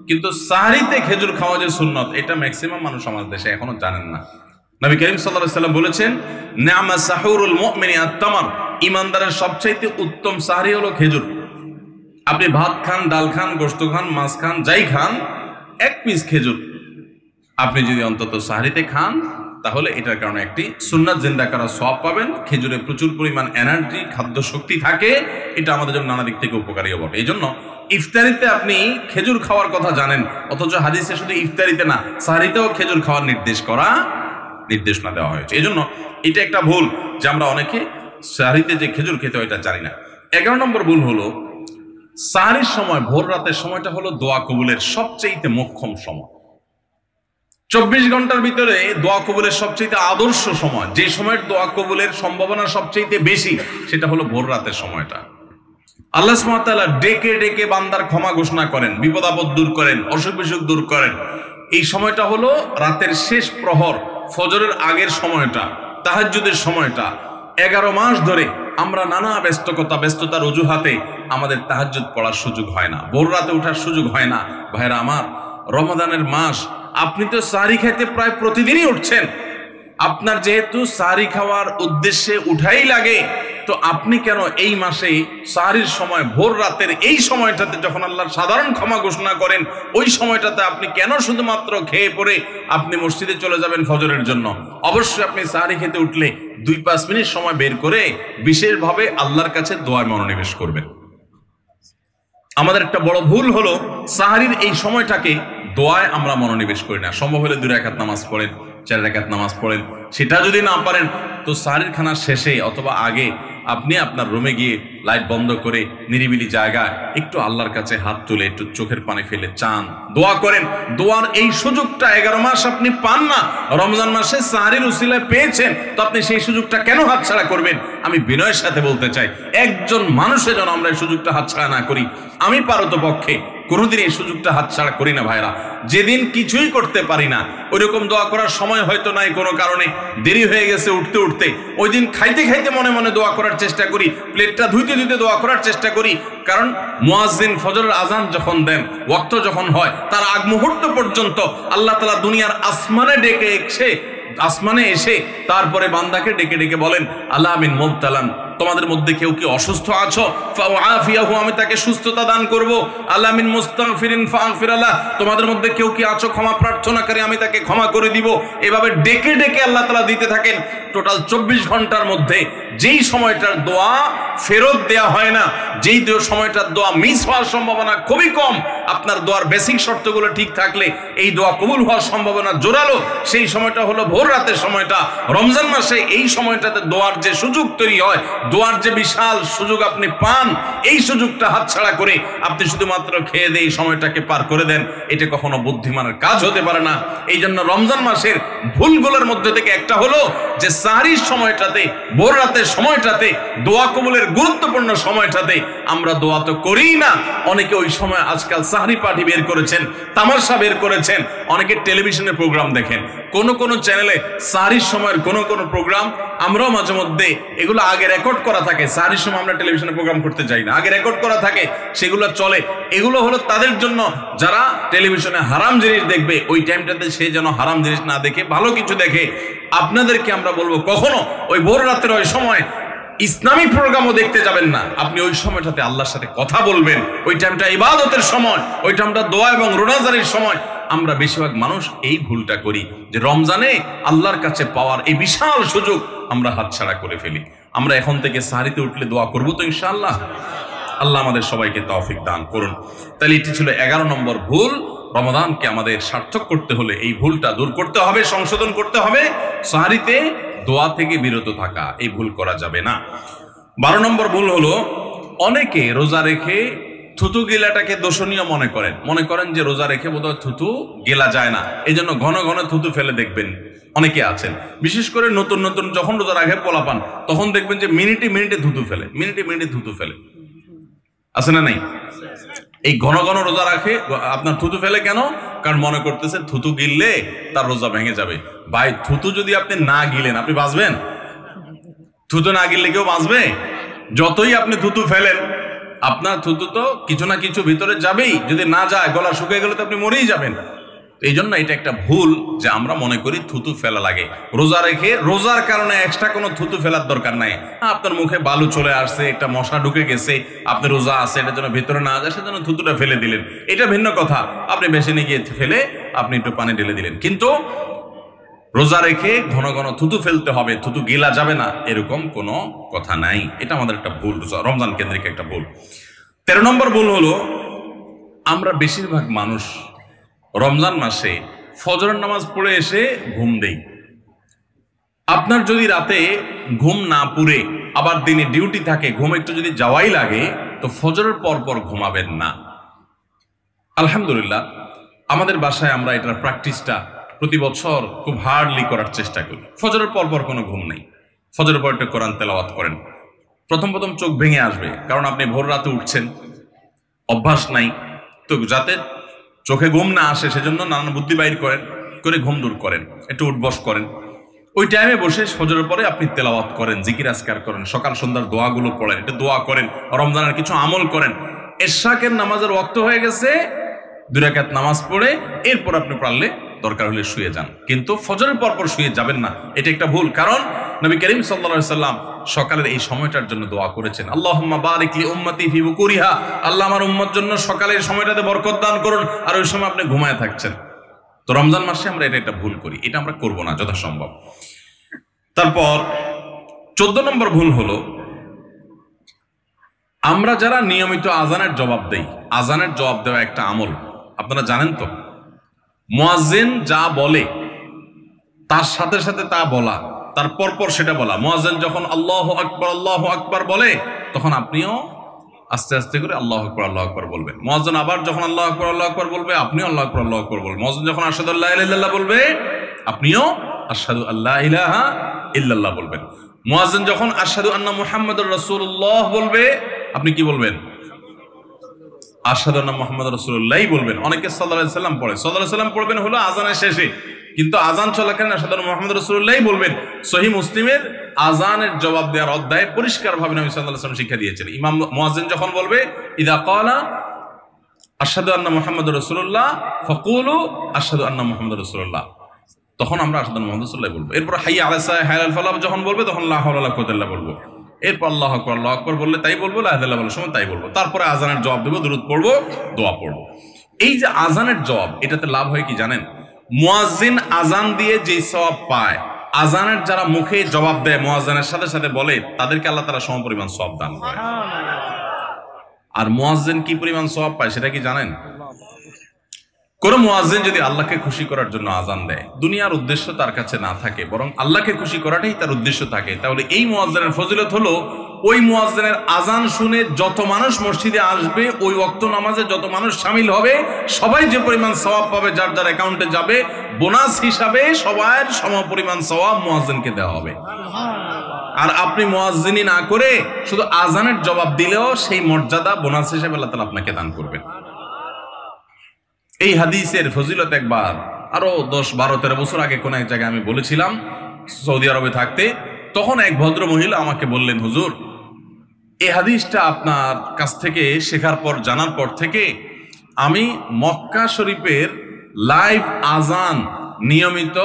A: কিন্তু সাহরিতে খেজুর খাওয়া যে সুন্নত, এটা ম্যাক্সিমাম মানুষ আমাদের দেশে এখনো জানেন না। নবী করিম সাল্লাল্লাহু আলাইহি ওয়াসাল্লাম বলেছেন, নি'মা সাহুরুল মুমিনি আত-তামার, ইমানদারের সবচাইতে উত্তম সাহরি হলো খেজুর। আপনি ভাত খান, ডাল খান, গোশত খান, মাছ খান, যাই খান, 1 পিস খেজুর আপনি যদি অন্তত সাহরিতে খান, তাহলে এটার কারণে একটি সুন্নাত জিন্দা করার সওয়াব পাবেন। খেজুরে প্রচুর পরিমাণ এনার্জি, খাদ্য শক্তি থাকে, এটা আমাদের জন্য নানা দিক থেকে উপকারীও বটে। এই জন্য ইফতারিতে আপনি খেজুর খাওয়ার কথা জানেন, অথচ হাদিসে শুধু ইফতারিতে না, সাহরিতেও খেজুর খাওয়ার নির্দেশনা দেওয়া হয়েছে। এই জন্য এটা একটা ভুল যে আমরা অনেকে সাহরিতে যে খেজুর খেতে হয় এটা জানি না। 11 নম্বর ভুল হলো, সাহরির সময়, ভোর রাতের সময়টা হলো দোয়া কবুলের সবচেয়ে মোক্ষম সময়। 24 ঘন্টার ভিতরে দোয়া কবুলের সবচেয়ে আদর্শ সময়, যে সময়ের দোয়া কবুলের সম্ভাবনা সবচেয়ে বেশি, সেটা হলো ভোর রাতের সময়টা। আল্লাহ সুবহানাহু ওয়া তাআলা ডেকে ডেকে বান্দার ক্ষমা ঘোষণা করেন, বিপদ আপদ দূর করেন, অসুখ বিসুখ দূর করেন। এই সময়টা হলো রাতের শেষ প্রহর, ফজরের আগের সময়টা, তাহাজ্জুদের সময়টা। 11 মাস ধরে আমরা নানা ব্যস্ততার অজুহাতে আমাদের তাহাজ্জুদ পড়ার সুযোগ হয় না, ভোর রাতে ওঠার সুযোগ হয় না। ভাইরা আমার, রমাদানের মাস, আপনি তো সাহরি খাইতে প্রায় প্রতিদিনই উঠছেন। আপনার যেহেতু সাহরি খাওয়ার উদ্দেশ্যে উঠাই লাগে, তো আপনি কেন এই মাসে সাহরির সময় ভোর রাতের এই সময়টাতে যখন আল্লাহর সাধারণ ক্ষমা ঘোষণা করেন ওই সময়টাতে আপনি কেন শুধুমাত্র খেয়ে পরে আপনি মসজিদে চলে যাবেন ফজরের জন্য? অবশ্যই আপনি সাহরি খেতে উঠলে 2-5 মিনিট সময় বের করে বিশেষভাবে আল্লাহর কাছে দোয়ায় মনোনিবেশ করবেন। আমাদের একটা বড় ভুল হলো সাহরির এই সময়টাকে দোয়ায় আমরা মনোনিবেশ করি না। সম্ভব হলে 2 রাকাত নামাজ পড়েন, 4 রাকাত নামাজ পড়েন। সেটা যদি না পারেন তো সাহরির খানা শেষে অথবা আগে আপনি আপনার রুমে গিয়ে লাইট বন্ধ করে নিরিবিলি জায়গায় একটু আল্লাহর কাছে হাত তুলে একটু চোখের পানি ফেলে চান, দোয়া করেন। দোয়ার এই সুযোগটা 11 মাস আপনি পান না, রমজান মাসে সাহরির উসিলায় পেয়েছেন, তো আপনি সেই সুযোগটা কেন হাতছাড়া করবেন? আমি বিনয়ের সাথে বলতে চাই, একজন মানুষের জন্য আমরা এই সুযোগটা হাতছাড়া না করি। আমি পারতপক্ষে কোনোদিন এই সুযোগটা হাতছাড়া করি না ভাইরা। যেদিন কিছুই করতে পারি না, ওইরকম দোয়া করার সময় হয়তো নাই, কোনো কারণে দেরি হয়ে গেছে উঠতে উঠতে, ওই দিন খাইতে খাইতে মনে মনে দোয়া করার চেষ্টা করি, প্লেটটা ধুইতে ধুইতে দোয়া করার চেষ্টা করি। কারণ মুয়াজ্জিন ফজরের আজান যখন দেন, ওয়াক্ত যখন হয়, তার আগ মুহূর্ত পর্যন্ত আল্লাহ তাআলা দুনিয়ার আসমানে এসে তারপরে বান্দাকে ডেকে ডেকে বলেন, আলা মিন মুবতালান, তোমাদের মধ্যে কেউ কি অসুস্থ আছো, ফাআফিয়াহু, আমি তাকে সুস্থতা দান করব। আলা মিন মুস্তাগফিরিন ফাগফির লাহ, তোমাদের মধ্যে কেউ কি আছো ক্ষমা প্রার্থনাকারী, আমি তাকে ক্ষমা করে দিব। এভাবে ডেকে ডেকে আল্লাহ তাআলা দিতে থাকেন। টোটাল 24 ঘন্টার মধ্যে যেই সময়টার দোয়া ফেরত দেয়া হয় না, যেই সময়টার দোয়া মিস হওয়ার সম্ভাবনা খুবই কম, আপনার দোয়ার বেসিক শর্তগুলো ঠিক থাকলে এই দোয়া কবুল হওয়ার সম্ভাবনা জোরালো, সেই সময়টা হলো ভোর রাতের সময়টা। রমজান মাসে এই সময়টাতে দোয়ার যে সুযোগ তৈরি হয়, দোয়ার যে বিশাল সুযোগ আপনি পান, এই সুযোগটা হাতছাড়া করে আপনি শুধুমাত্র খেয়ে দিয়ে এই সময়টাকে পার করে দেন, এটা কখনো বুদ্ধিমানের কাজ হতে পারে না। এই জন্য রমজান মাসের ভুলগুলোর মধ্যে থেকে একটা হলো যে সাহরির সময়টাতে, ভোর রাতের সময়টাতে, দোয়া কবুলের গুরুত্বপূর্ণ সময়টাতে আমরা দোয়া তো করি না। অনেকে ওই সময় আজকাল সাহরি পার্টি বের করেছেন, তামাশা বের করেছেন, অনেকে টেলিভিশনের প্রোগ্রাম দেখেন। কোন কোন চ্যানেলে সাহরির সময়ের কোন কোন প্রোগ্রাম আমরাও মাঝে মধ্যে এগুলো আগে রেকর্ড করা থাকে। সাহরির সময় আমরা টেলিভিশনে প্রোগ্রাম করতে যাই না, আগে রেকর্ড করা থাকে, সেগুলো চলে। এগুলো হলো তাদের জন্য যারা টেলিভিশনে হারাম জিনিস দেখবে, ওই টাইমটাতে সে যেন হারাম জিনিস না দেখে ভালো কিছু দেখে। আপনাদেরকে আমরা বলবো, কখনো ওই ভোর রাতের ওই সময় ইসলামী প্রোগ্রামও দেখতে যাবেন না। আপনি ওই সময়টাতে আল্লাহর সাথে কথা বলবেন, ওই টাইমটা ইবাদতের সময়, ওই টাইমটা দোয়া এবং রোজাদারির সময়। আমরা বেশিরভাগ মানুষ এই ভুলটা করি যে রমজানে আল্লাহর কাছে পাওয়ার এই বিশাল সুযোগ আমরা হাতছাড়া করে ফেলি। আমরা এখন থেকে সাহরিতে উঠলে দোয়া করবো তো ইনশাআল্লাহ। আল্লাহ আমাদের সবাইকে তৌফিক দান করুন। তাহলে এটি ছিল 11 নম্বর ভুল। রমাদানকে আমাদের সার্থক করতে হলে এই ভুলটা দূর করতে হবে, সংশোধন করতে হবে। সাহরিতে দোয়া থেকে বিরত থাকা, এই ভুল করা যাবে না। 12 নম্বর ভুল হলো, অনেকে রোজা রেখে থুতু গেলাটাকে দোষণীয় মনে করেন যে রোজা রেখে বোধহয় থুতু গেলা যায় না, এই জন্য ঘন ঘন থুতু ফেলে দেখবেন অনেকে আছেন। বিশেষ করে নতুন নতুন যখন রোজা রাখে পোলাপান, তখন দেখবেন যে মিনিটে মিনিটে থুতু ফেলে। আছে না নাই? এই ঘন ঘন রোজা রাখে আপনার থুতু ফেলে কেন? কারণ মনে করতেছে থুতু গিললে তার রোজা ভেঙে যাবে। ভাই, থুতু যদি আপনি না গিলেন আপনি বাঁচবেন? থুতু না গিললে কেউ বাঁচবে? যতই আপনি থুতু ফেলেন, আপনার থুতু তো কিছু না কিছু ভিতরে যাবেই। যদি না যায়, গলা শুকিয়ে গেলে তো আপনি মরেই যাবেন। এই জন্য এটা একটা ভুল যে আমরা মনে করি থুতু ফেলা লাগে। রোজা রেখে রোজার কারণে এক্সট্রা কোনো থুতু ফেলার দরকার নাই। আপনার মুখে বালু চলে আসছে, একটা মশা ঢুকে গেছে, আপনি রোজা আছে, এটার জন্য ভিতরে না যায়, সেজন্য থুতুটা ফেলে দিলেন, এটা ভিন্ন কথা। আপনি বেসিনে গিয়ে ফেলে আপনি একটু পানি ঢেলে দিলেন। কিন্তু রোজা রেখে ঘন ঘন থুতু ফেলতে হবে, থুতু গেলা যাবে না, এরকম কোনো কথা নাই। এটা আমাদের একটা ভুল, রমজান কেন্দ্রিক একটা ভুল। 13 নম্বর ভুল হলো, আমরা বেশিরভাগ মানুষ রমজান মাসে ফজরের নামাজ পড়ে এসে ঘুম দেই। আপনার যদি রাতে ঘুম না পুরে আবার দিনে ডিউটি থাকে, ঘুম একটু যদি যাওয়াই লাগে, তো ফজরের পর পর ঘুমাবেন না। আলহামদুলিল্লাহ, আমাদের বাসায় আমরা এটার প্র্যাকটিসটা প্রতি বছর খুব হার্ডলি করার চেষ্টা করি। ফজরের পর পর কোনো ঘুম নেই, ফজরের পর একটা কোরআন তেলাওয়াত করেন। প্রথম চোখ ভেঙে আসবে, কারণ আপনি ভোর রাতে উঠছেন, অভ্যাস নাই। তো যাতে চোখে ঘুম না আসে সেজন্য নানান বুদ্ধি বাইর করে ঘুম দূর করেন, একটু উঠবস করেন। ওই টাইমে বসে ফজরের পরে আপনি তেলাওয়াত করেন, জিকির আজকার করেন, সকাল সন্ধ্যার দোয়াগুলো পড়েন, এটা দোয়া করেন, রমজানের কিছু আমল করেন। এশাকের নামাজের ওয়াক্ত হয়ে গেছে, 2 রাকাত নামাজ পড়ে এরপর আপনি পারলে দরকার হলে শুয়ে যান, কিন্তু ফজরের পর শুয়ে যাবেন না। এটা একটা ভুল। কারণ নবী করিম সাল্লাল্লাহু আলাইহি সাল্লাম সকালের এই সময়টার জন্য দোয়া করেছেন, আল্লাহুম্মা বারিক লি উম্মতি ফি বুকুরিহা, আল্লাহ আমার উম্মত জন্য সকালের সময়টাতে বরকত দান করুন। আর ওই সময় আপনি ঘুমায় থাকছেন। তো রমজান মাসে আমরা এটা ভুল করি, এটা আমরা করব না যথাসম্ভব। তারপর 14 নম্বর ভুল হলো, আমরা যারা নিয়মিত আজানের জবাব দেই, আজানের জবাব দেওয়া একটা আমল, আপনারা জানেন তো, মুয়াজ্জিন যা বলে তার সাথে সাথে তা বলা, তার পরপর সেটা বলা। মুয়াজ্জিন যখন আল্লাহু আকবার বলে, তখন আপনিও আস্তে আস্তে করে আল্লাহু আকবার বলবেন। মুয়াজ্জিন আবার যখন আল্লাহু আকবার বলবে, আপনিও আল্লাহু আকবার বলবেন। মুয়াজ্জিন যখন আশহাদু আল্লা ইলাহা ইল্লাল্লাহ বলবে, আপনিও আশহাদু আল্লা ইলাহা ইল্লাল্লাহ বলবেন। মুয়াজ্জিন যখন আশহাদু আন্না মুহাম্মাদুর রাসূলুল্লাহ বলবে, আপনি কি বলবেন? আশহাদু আন্না মুহাম্মাদুর রাসূলুল্লাহ বলবেন। অনেকে সাল্লাল্লাহু আলাইহি সাল্লাম পড়ে, সাল্লাল্লাহু আলাইহি সাল্লাম পড়বেন হলো আজানের শেষে, কিন্তু আজান চলাকালীন আশহাদু আন্না মুহাম্মাদুর রাসূলুল্লাহ বলবেন। সহিহ মুসলিমের আজানের জবাব দেওয়ার অধ্যায়ে পরিষ্কারভাবে নবী সাল্লাল্লাহু আলাইহি ওয়াসাল্লাম শিক্ষা দিয়েছেন। ইমাম মুয়াজ্জিন যখন বলবে, ইযা ক্বালা আশহাদু আন্না মুহাম্মাদুর রাসূলুল্লাহ ফাকুলু আশহাদু আন্না মুহাম্মাদুর রাসূলুল্লাহ, তখন আমরা আশহাদু আন্না মুহাম্মাদুর রাসূলুল্লাহ বলবো। এরপর হাইয়া আলাস সালাহ হাইয়া আল ফালাহ যখন বলবে, তখন লা হাওলা ওয়ালা কুওয়াতা ইল্লা বলবো। এরপর আল্লাহু আকবার বললে তাই বলবো, লা ইলাহা ইল্লাল্লাহ বলার সময় তাই বলবো। তারপরে আজানের জবাব দেবো, দুরূদ পড়বো, দোয়া পড়বো। এই যে আজানের জবাব, এটাতে লাভ হয় কি জানেন? মুয়াজ্জিন আজান দিয়ে যেই সওয়াব পায়, আজানের যারা মুখে জবাব দেয়, মুয়াজ্জিনের সাথে সাথে বলে, তাদেরকে আল্লাহ তাআলা সমপরিমাণ সওয়াব দান করে। আর মুয়াজ্জিন কি পরিমাণ সওয়াব পায় সেটা কি জানেন? কোন মুয়াজ্জিন যদি আল্লাহকে খুশি করার জন্য আজান দেয়, দুনিয়ার উদ্দেশ্য তার কাছে না থাকে, বরং আল্লাহকে খুশি করাটাই তার উদ্দেশ্য থাকে, তাহলে এই মুয়াজ্জিনের ফজিলত হলো, ওই মুয়াজ্জিনের আজান শুনে যত মানুষ মসজিদে আসবে, ওই ওয়াক্ত নামাজে যত মানুষ শামিল হবে, সবাই যে পরিমাণ সওয়াব পাবে, যার যার অ্যাকাউন্টে যাবে, বোনাস হিসাবে সবার সমপরিমাণ সওয়াব মুয়াজ্জিনকে দেওয়া হবে। আর আপনি মুয়াজ্জিনি না করে শুধু আজানের জবাব দিলেও সেই মর্যাদা বোনাস হিসেবে আল্লাহ তাআলা আপনাকে দান করবেন। এই হাদিসের ফজিলত একবার আরো 10-12-13 বছর আগে কোন এক জায়গায় আমি বলেছিলাম, সৌদি আরবে থাকতে। তখন এক ভদ্র মহিলা আমাকে বললেন, হুজুর, এই হাদিসটা আপনার কাছ থেকে শেখার পর, জানার পর থেকে আমি মক্কা শরীফের লাইভ আজান নিয়মিত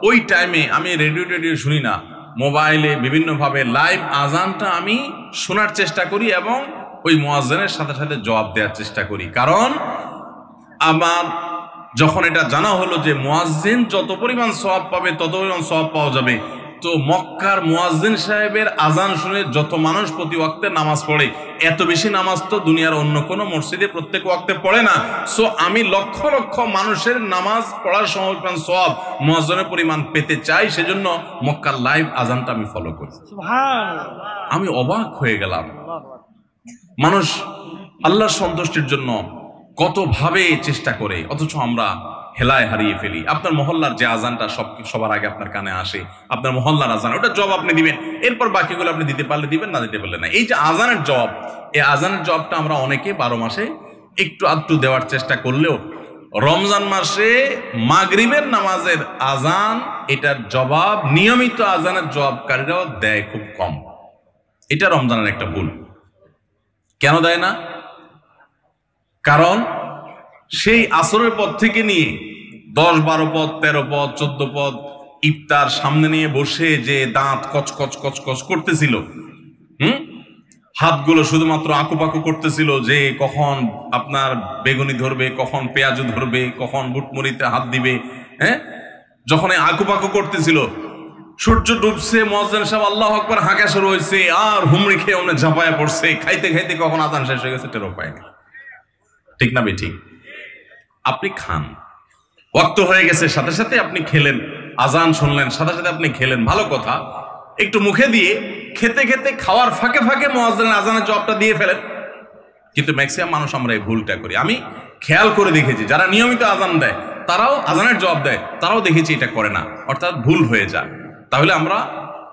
A: ওই টাইমে, আমি রেডিও শুনি না, মোবাইলে বিভিন্নভাবে লাইভ আজানটা আমি শোনার চেষ্টা করি এবং ওই মুয়াজ্জিনের সাথে সাথে জবাব দেওয়ার চেষ্টা করি। কারণ আমার যখন এটা জানা হলো যে মুয়াজ্জিন যত পরিমাণ সওয়াব পাবে, তত পরিমাণ সওয়াব পাওয়া যাবে, তো মক্কার মুয়াজ্জিন সাহেবের আজান শুনে যত মানুষ প্রতি ওয়াক্তে নামাজ পড়ে, এত বেশি নামাজ তো দুনিয়ার অন্য কোনো মসজিদে প্রত্যেক ওয়াক্তে পড়ে না। সো আমি লক্ষ লক্ষ মানুষের নামাজ পড়ার সমপরিমাণ সওয়াব, মুয়াজ্জিনের পরিমাণ পেতে চাই, সেজন্য মক্কার লাইভ আজানটা আমি ফলো করি। সুবহানাল্লাহ। আমি অবাক হয়ে গেলাম, মানুষ আল্লাহর সন্তুষ্টির জন্য কত ভাবে চেষ্টা করে, অথচ আমরা হেলায় হারিয়ে ফেলি। আপনার মহল্লার যে আজানটা সবার আগে আপনার কানে আসে, আপনার মহল্লার আজান, ওটা জবাব আপনি দিবেন, এরপর বাকিগুলো আপনি দিতে পারলে দিবেন, না দিতে পারলে না। এই যে আজানের জবাব, এই আজানের জবাবটা আমরা অনেকে 12 মাসে একটু আধটু দেওয়ার চেষ্টা করলেও, রমজান মাসে মাগরিবের নামাজের আজান, এটার জবাব নিয়মিত আজানের জবাবকারীরাও দেয় খুব কম। এটা রমজানের একটা ভুল। কেন দেয় না? কারণ সেই আসরের পর থেকে নিয়ে 10-12 পদ, 13 পদ, 14 পদ ইফতার সামনে নিয়ে বসে যে দাঁত কচকচ করতেছিল, হাতগুলো শুধুমাত্র আকুপাকু করতেছিল যে কখন আপনার বেগুনি ধরবে, কখন পেঁয়াজু ধরবে, কখন বুটমরিতে হাত দিবে। যখন আকুপাকু করতেছিল, সূর্য ডুবছে, মুয়াজ্জিন সাহেব আল্লাহু আকবার হাঁকা শুরু হয়েছে, আর হুমড়ি খেয়ে অমনে ঝাঁপায়া পড়ছে, খাইতে খাইতে কখন আজান শেষ হয়ে গেছে টেরও পায়নি। ঠিক না বেঠিক? আপনি খান, ওয়াক্ত হয়ে গেছে, সাথে সাথে আপনি খেলেন, আজান শুনলেন, সাথে সাথে আপনি খেলেন, ভালো কথা। একটু মুখে দিয়ে খেতে খেতে, খাওয়ার ফাঁকে ফাঁকে মুয়াজ্জিনের আজানের জবাবটা দিয়ে ফেলেন। কিন্তু ম্যাক্সিমাম মানুষ আমরা এই ভুলটা করি। আমি খেয়াল করে দেখেছি, যারা নিয়মিত আজান দেয়, তারাও আজানের জবাব দেয়, তারাও দেখেছি এটা করে না, অর্থাৎ ভুল হয়ে যায়। তাহলে আমরা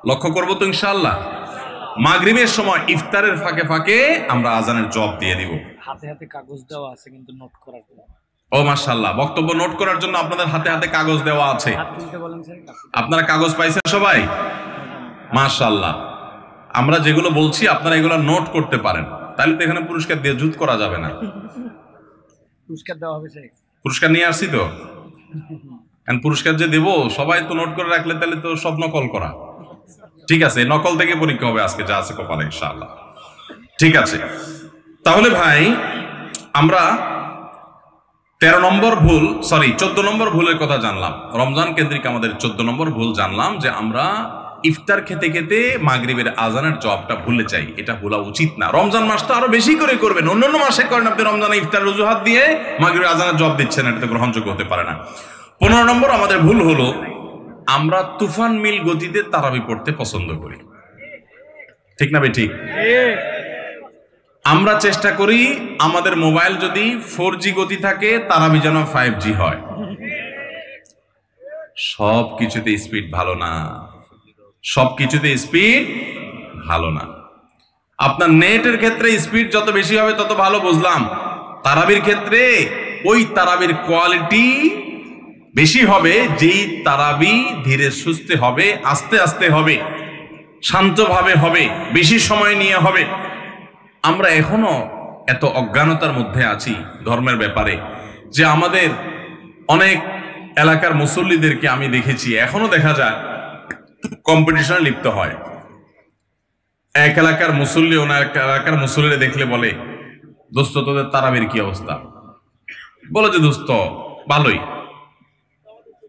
A: লক্ষ্য করবো তো ইনশাআল্লাহ, মাগরিবের সময় ইফতারের ফাঁকে ফাঁকে আমরা আজানের জবাব দিয়ে দিব।
B: হাতে হাতে কাগজ দেওয়া আছে কিন্তু নোট করার জন্য।
A: ও মাশাআল্লাহ, বক্তব্য নোট করার জন্য আপনাদের হাতে হাতে কাগজ দেওয়া আছে। আপনারা কাগজ পাইছেন সবাই? মাশাআল্লাহ। আমরা যেগুলো বলছি আপনারা এগুলো নোট করতে পারেন, তাহলে তো এখানে পুরস্কার দিয়ে জুত করা যাবে না।
B: পুরস্কার দেওয়া হবে,
A: পুরস্কার নিয়ে আসছি তো, পুরস্কার যে দেবো সবাই তো নোট করে রাখলে তাহলে তো সব নকল করা। ঠিক আছে, নকল থেকে পরীক্ষা হবে আজকে, যা আছে কপালে ইনশাআল্লাহ। ঠিক আছে, তাহলে ভাই আমরা 13 নম্বর ভুল, সরি 14 নম্বর ভুলের কথা জানলাম। রমজান কেন্দ্রিক আমাদের 14 নম্বর ভুল জানলাম যে আমরা ইফতার খেতে খেতে মাগরিবের আজানের জবাবটা ভুলে যাই। এটা ভুলা উচিত না। রমজান মাসটা আরো বেশি করে করবেন, অন্যান্য মাসে করেন আপনি, রমজানে ইফতার অজুহাত দিয়ে মাগরিবের আজানের জবাব দিচ্ছেন, এটা তো গ্রহণযোগ্য হতে পারে না। 15 নম্বর আমাদের ভুল হলো আমরা তুফান মিল গতিতে তারাবি পড়তে পছন্দ করি। ঠিক না ভাই? ঠিক। আমরা চেষ্টা করি আমাদের মোবাইল যদি 4G গতি থাকে, তারাবি যেন 5G হয়। সব কিছুতে স্পিড ভালো না, সব কিছুতে স্পিড ভালো না। আপনার নেটের ক্ষেত্রে স্পিড যত বেশি হবে তত ভালো, বুঝলাম। তারাবির ক্ষেত্রে ওই তারাবির কোয়ালিটি বেশি হবে যেই তারাবি ধীরে সুস্থে হবে, আস্তে আস্তে হবে, শান্তভাবে হবে, বেশি সময় নিয়ে হবে। আমরা এখনো এত অজ্ঞানতার মধ্যে আছি ধর্মের ব্যাপারে যে আমাদের অনেক এলাকার মুসল্লিদেরকে আমি দেখেছি, এখনো দেখা যায় কম্পিটিশনে লিপ্ত হয়। এক এলাকার মুসল্লি ওনার এলাকার মুসল্লিরা দেখলে বলে, দোস্ত তোদের তারাবির কি অবস্থা? বলে যে দোস্ত ভালোই,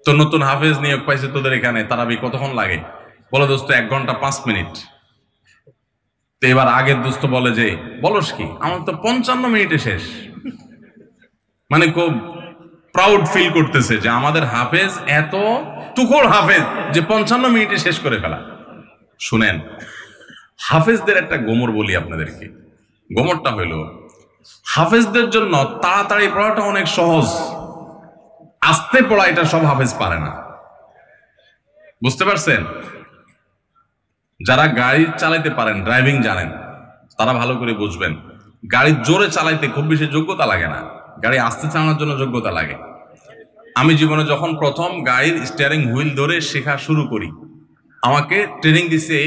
A: তো নতুন হাফেজ নিয়োগ পাইছে তোদের এখানে, তারাবি কতক্ষণ লাগে? বলে দোস্ত 1 ঘন্টা 5 মিনিট। তো এবার আগের দোস্ত বলে যে বলস কি, আমার তো 55 মিনিটে শেষ। মানে খুব প্রাউড ফিল করতেছে যে আমাদের হাফেজ এত তুখোড় হাফেজ যে 55 মিনিটে শেষ করে ফেলা। শুনেন, হাফেজদের একটা গোমর বলি আপনাদেরকে। গোমরটা হইল, হাফেজদের জন্য তাড়াতাড়ি পড়াটা অনেক সহজ, আস্তে পড়া এটা সব হাফেজ পারে না। বুঝতে পারছেন? যারা গাড়ি চালাইতে পারেন, ড্রাইভিং জানেন, তারা ভালো করে বুঝবেন, গাড়ি জোরে চালাইতে খুব বেশি যোগ্যতা লাগে না, গাড়ি আস্তে চালানোর জন্য যোগ্যতা লাগে। আমি জীবনে যখন প্রথম গাড়ির স্টিয়ারিং হুইল ধরে শেখা শুরু করি, আমাকে ট্রেনিং দিছে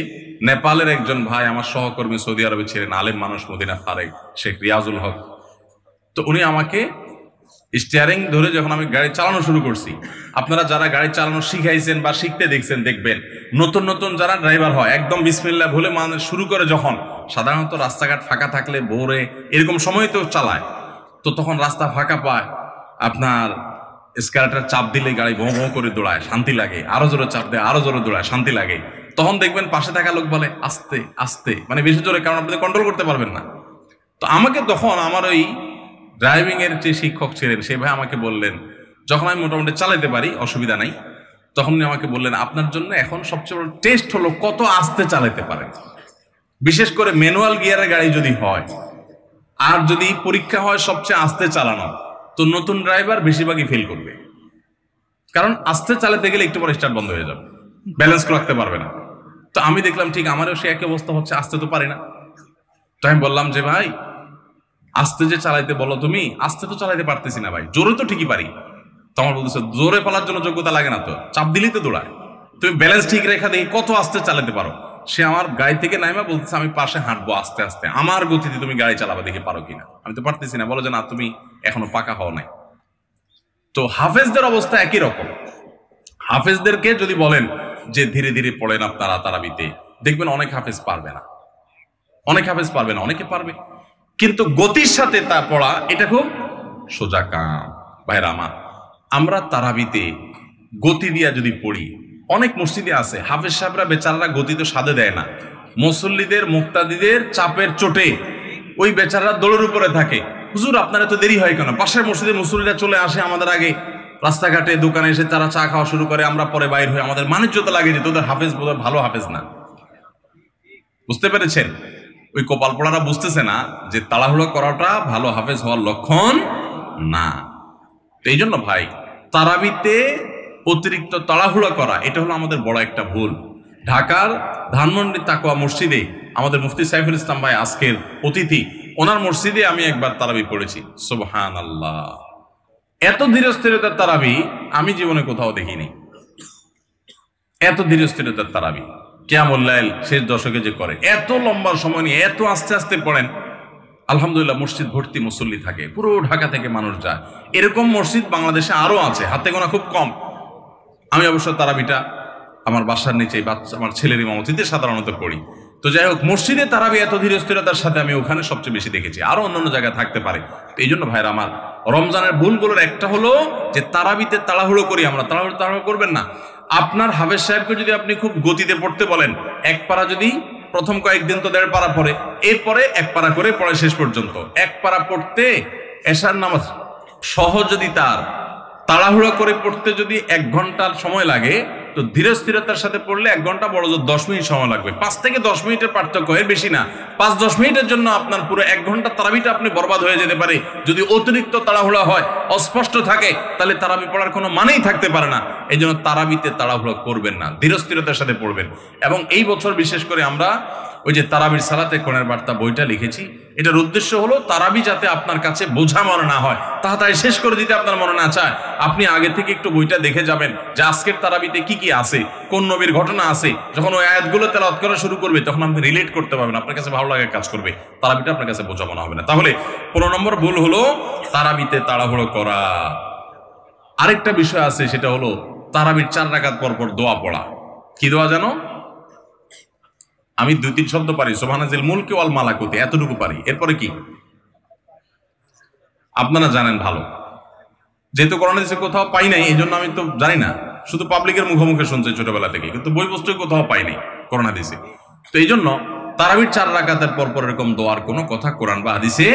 A: নেপালের একজন ভাই, আমার সহকর্মী, সৌদি আরবে ছিলেন, আলেম মানুষ, মদিনা ফারেক, শেখ রিয়াজুল হক। তো উনি আমাকে স্টিয়ারিং ধরে যখন আমি গাড়ি চালানো শুরু করছি, আপনারা যারা গাড়ি চালানো শিখাইছেন বা শিখতে দেখছেন দেখবেন, নতুন নতুন যারা ড্রাইভার হয় একদম বিসমিল্লাহ বলে মানুষ শুরু করে যখন, সাধারণত রাস্তাঘাট ফাঁকা থাকলে ভোরে এরকম সময় তো চালায়, তো তখন রাস্তা ফাঁকা পায়, আপনার স্ক্যালেটার চাপ দিলে গাড়ি ভোঁ ভোঁ করে দৌড়ায়, শান্তি লাগে, আরো জোরে চাপ দেয়, আরো জোরে দৌড়ায়, শান্তি লাগে। তখন দেখবেন পাশে থাকা লোক বলে আস্তে আস্তে, মানে বেশি জোরে, কারণ আপনি কন্ট্রোল করতে পারবেন না। তো আমাকে তখন আমার ওই ড্রাইভিং এর যে শিক্ষক ছিলেন সে ভাই আমাকে বললেন, যখন আমি মোটামুটি চালাতে পারি, অসুবিধা নাই, তখন উনি আমাকে বললেন, আপনার জন্য এখন সবচেয়ে বড় টেস্ট হলো কত আস্তে চালাতে পারেন। বিশেষ করে ম্যানুয়াল গিয়ারের গাড়ি যদি হয়, আর যদি পরীক্ষা হয় সবচেয়ে আস্তে চালানো, তো নতুন ড্রাইভার বেশিরভাগই ফেল করবে, কারণ আস্তে চালাতে গেলে একটু পরে স্টার্ট বন্ধ হয়ে যাবে, ব্যালেন্স রাখতে পারবে না। তো আমি দেখলাম ঠিক আমারও সে একই অবস্থা হচ্ছে, আস্তে তো পারি না। তো আমি বললাম যে ভাই আস্তে যে চালাইতে বলো তুমি, আস্তে তো চালাইতে পারতেছি না ভাই, জোরে তো ঠিকই পারি। তোমার বলতেছে জোরে পালার জন্য যোগ্যতা লাগে না, তো চাপ দিলেই তো দৌড়ায়, তুমি ব্যালেন্স ঠিক রেখা দেখি কত আস্তে চালাতে পারো। সে আমার গাড়ি থেকে নাইমা বলতেছে আমি পাশে হাঁটবো আস্তে আস্তে, আমার গতিতে তুমি গাড়ি চালাবা, দেখি পারো কিনা। আমি তো পারতেছি না। বলো যে না, তুমি এখনো পাকা হও নাই। তো হাফেজদের অবস্থা একই রকম। হাফেজদেরকে যদি বলেন যে ধীরে ধীরে পড়েন আপনারা তারাবিতে, দেখবেন অনেক হাফেজ পারবে না, অনেক হাফেজ পারবে না, অনেকে পারবে, কিন্তু গতির সাথে তা পড়া এটা খুব সোজা কাম। ভাইরা আমার, আমরা তারাবিতে গতি দিয়া যদি পড়ি, অনেক মসজিদে আছে হাফেজ সাহেবরা বেচারারা গতি তো সাধে দেয় না, মুসল্লিদের মুক্তাদিদের চাপের চোটে ওই বেচারারা দৌড়ের উপরে থাকে। হুজুর আপনার এত দেরি হয় কেন? পাশের মসজিদে মুসল্লিরা চলে আসে আমাদের আগে, রাস্তাঘাটে দোকানে এসে তারা চা খাওয়া শুরু করে, আমরা পরে বাইর হই, আমাদের মানিজ্যতা লাগে যে তোদের হাফেজ বোধহয় ভালো হাফেজ না। বুঝতে পেরেছেন? ওই কপাল পোড়ারা বুঝতেছে না যে তাড়াহুড়ো করাটা ভালো হাফেজ হওয়ার লক্ষণ না। এই জন্য ভাই, তারাবিতে অতিরিক্ত তাড়াহুড়ো করা এটা হলো আমাদের বড় একটা ভুল। ঢাকার ধানমন্ডি তাকওয়া মসজিদে আমাদের মুফতি সাইফুল ইসলাম ভাই আজকের অতিথি, ওনার মসজিদে আমি একবার তারাবি পড়েছি। সুবহানাল্লাহ, এত ধীরস্থিরতার তারাবি আমি জীবনে কোথাও দেখিনি। এত ধীরস্থিরতার তারাবি কিয়ামুল লাইল শেষ দশকে যে করে, এত লম্বা সময় নিয়ে এত আস্তে আস্তে পড়েন। আলহামদুলিল্লাহ, মসজিদ ভর্তি মুসল্লি থাকে, পুরো ঢাকা থেকে মানুষ যায়। এরকম মসজিদ বাংলাদেশে আরো আছে, হাতে গোনা খুব কম। আমি অবশ্য তারাবিটা আমার বাসার নিচে বাচ্চা আমার ছেলের ইমামতিতে সাধারণত পড়ি। তো যাই হোক, মসজিদে তারাবি এত ধীর স্থিরতার সাথে আমি ওখানে সবচেয়ে বেশি দেখেছি, আরো অন্যান্য জায়গায় থাকতে পারে। এই জন্য ভাইরা আমার, রমজানের ভুলগুলোর একটা হলো যে তারাবিতে তাড়াহুড়ো করি আমরা। তাড়াহুড়ো করবেন না। আপনার হাফেজ সাহেবকে যদি আপনি খুব গতিতে পড়তে বলেন, এক পারা যদি প্রথম কয়েকদিন তো 1.5 পারা পড়ে, এরপরে 1 পারা করে পড়ে শেষ পর্যন্ত। 1 পারা পড়তে এশার নামাজ সহজ যদি তার তাড়াহুড়ো করে পড়তে যদি 1 ঘন্টার সময় লাগে, তো ধীর স্থিরতার সাথে পড়লে 1 ঘন্টা, বড় জোর 10 মিনিট সময় লাগবে। 5 থেকে 10 মিনিটের পার্থক্য, এর বেশি না। 5-10 মিনিটের জন্য আপনার পুরো 1 ঘন্টা তারাবিটা আপনি বরবাদ হয়ে যেতে পারে। যদি অতিরিক্ত তাড়াহুড়া হয়, অস্পষ্ট থাকে, তাহলে তারাবি পড়ার কোনো মানেই থাকতে পারে না। এই জন্য তারাবিতে তাড়াহুড়ো করবেন না, ধীর স্থিরতার সাথে পড়বেন। এবং এই বছর বিশেষ করে আমরা ওই যে তারাবির সালাতে কোণের বার্তা বইটা লিখেছি, এটার উদ্দেশ্য হলো তারাবি যাতে আপনার কাছে বোঝা মনে না হয়, তাড়াতাড়ি শেষ করে দিতে আপনার মনে না চায়। আপনি আগে থেকে একটু বইটা দেখে যাবেন যে আজকের তারাবিতে কি কি আছে, কোন নবীর ঘটনা আছে। যখন ওই আয়াতগুলো তেলাওয়াত করা শুরু করবে, তখন আপনি রিলেট করতে পারবেন, আপনার কাছে ভালো লাগে কাজ করবে, তারাবিটা আপনার কাছে বোঝা মনে হবে না। তাহলে 15 নম্বর ভুল হলো তারাবিতে তাড়াহুড়ো করা। আরেকটা বিষয় আছে, সেটা হলো তারাবির 4 রাকাত পর পর দোয়া পড়া। কি দোয়া জানো? আমি 2-3 শব্দ পারি, সুবহানাজিল মুলকি ওয়াল মালাকুতি, এতটুকু পারি। এরপরে কি আপনারা জানেন ভালো, যেহেতু কোরআন হাদিসে কোথাও পাই নাই, এই জন্য আমি তো জানি না, শুধু পাবলিকের মুখে শুনছি ছোটবেলা থেকে, কিন্তু বই পুস্তকে কোথাও পাই নাই কোরআন হাদিসে। তো এই জন্য তারাবির 4 রাকাতের পর পর এরকম দোয়ার কোনো কথা কোরআন বা হাদিসে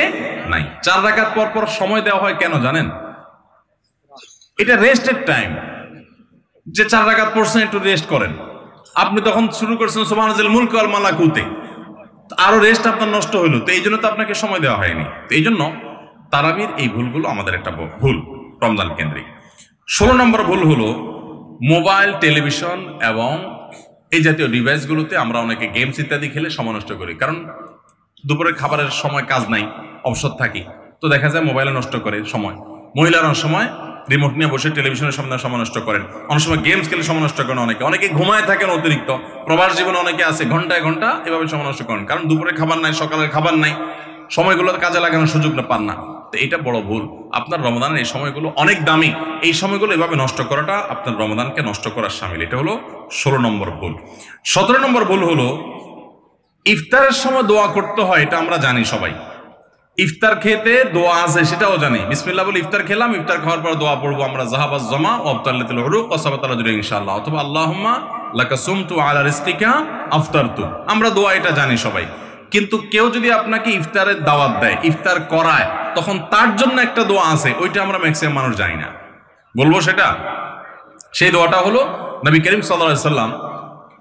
A: নাই। 4 রাকাত পর পর সময় দেওয়া হয় কেন জানেন? এটা রেস্টের টাইম, যে 4 রাকাত পড়ছেন একটু রেস্ট করেন। আপনি তখন শুরু করছেন সুবহানাল মুলকি ওয়াল মালাকুতে, আরো রেস্ট আপনার নষ্ট হলো, তো এই জন্য তো আপনাকে সময় দেওয়া হয়নি। তো এই জন্য তারাবির এই ভুলগুলো আমাদের একটা ভুল রমজান কেন্দ্রিক। 16 নম্বর ভুল হলো মোবাইল, টেলিভিশন এবং এই জাতীয় ডিভাইসগুলোতে আমরা অনেকে গেমস ইত্যাদি খেলে সময় নষ্ট করি। কারণ দুপুরের খাবারের সময় কাজ নাই, অবসর থাকি, তো দেখা যায় মোবাইলে নষ্ট করে সময়। মহিলারা সময় রিমোট নিয়ে বসে টেলিভিশনের সামনে সময় নষ্ট করেন, অনেক সময় গেমস খেলে সময় নষ্ট করেন, অনেকে ঘুমায় থাকেন অতিরিক্ত। প্রবাস জীবনে অনেকে আছে ঘন্টায় ঘন্টা এভাবে সময় নষ্ট করেন, কারণ দুপুরে খাবার নাই, সকালের খাবার নাই, সময়গুলো কাজে লাগানোর সুযোগ পান না। তো এটা বড় ভুল। আপনার রমজানের এই সময়গুলো অনেক দামি, এই সময়গুলো এভাবে নষ্ট করাটা আপনার রমজানকে নষ্ট করার শামিল। এটা হলো 16 নম্বর ভুল। 17 নম্বর ভুল হলো ইফতারের সময় দোয়া করতে হয়, এটা আমরা জানি সবাই। ইফতার খেতে দোয়া আছে সেটাও জানি, বিসমিল্লাহ বলে ইফতার খেলাম, ইফতার খাওয়ার পর দোয়া পড়বো আমরা, জাহাবাজ জামা ওয়াবতাল্লাতিল উরুক ওয়া সাবাতাল আজরু ইনশাআল্লাহ, অথবা আল্লাহুম্মা লাকা সুমতু আলা রিজকিকা আফতারতু। আমরা দোয়া এটা জানি সবাই। কিন্তু কেউ যদি আপনাকে ইফতারের দাওয়াত দেয়, ইফতার করায়, তখন তার জন্য একটা দোয়া আছে, ওইটা আমরা ম্যাক্সিমাম মানুষ জানি না। বলবো সেটা, সেই দোয়াটা হলো নবী করিম সাল্লাল্লাহু আলাইহি সাল্লাম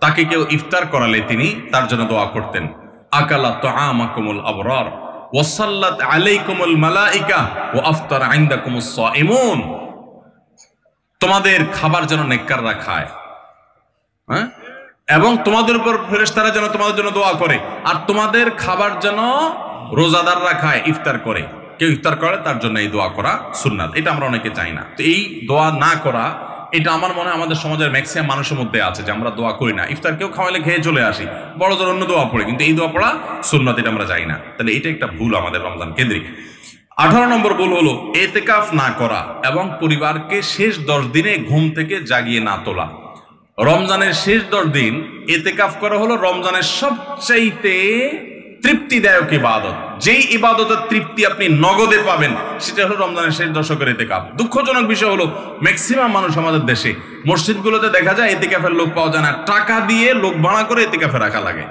A: তাকে কেউ ইফতার করালে তিনি তার জন্য দোয়া করতেন, আকালা তুআমাকুমুল আবরার ওয়াসাল্লাত আলাইকুমুল মালাইকা ওয়া আফতার ইনদাকুমুস সাইমুন। তোমাদের খাবার যেন নেককাররা খায়, হ্যাঁ, এবং তোমাদের উপর ফেরেশতারা যেন তোমাদের জন্য দোয়া করে, আর তোমাদের খাবার যেন রোজাদাররা খায়, ইফতার করে। কেউ ইফতার করে তার জন্য এই দোয়া করা সুন্নাত, এটা আমরা অনেকে চাই না। তো এই দোয়া না করা, এটা আমার মনে হয় আমাদের সমাজের ম্যাক্সিমাম মানুষের মধ্যে আছে, যে আমরা দোয়া করি না, ইফতার কেউ খাওয়ালে খেয়ে চলে আসি, বড় জোর অন্য দোয়া পড়ে, কিন্তু এই দোয়া পড়া সুন্নাত, এটা আমরা যাই না। তাহলে এটা একটা ভুল আমাদের রমজান কেন্দ্রিক। 18 নম্বর ভুল হলো এতেকাফ না করা এবং পরিবারকে শেষ 10 দিনে ঘুম থেকে জাগিয়ে না তোলা। রমজানের শেষ 10 দিন এতেকাফ করা হলো রমজানের সবচাইতে তৃপ্তিদায়ক ইবাদত। যেই ইবাদতের তৃপ্তি আপনি নগদে পাবেন, সেটা হলো রমজানের শেষ দশকের এতেকাফ। দুঃখজনক বিষয় হলো ম্যাক্সিমাম মানুষ আমাদের দেশে মসজিদগুলোতে দেখা যায় এতেকাফের লোক পাওয়া যায় না, টাকা দিয়ে লোক ভাড়া করে এতেকাফে রাখা লাগে,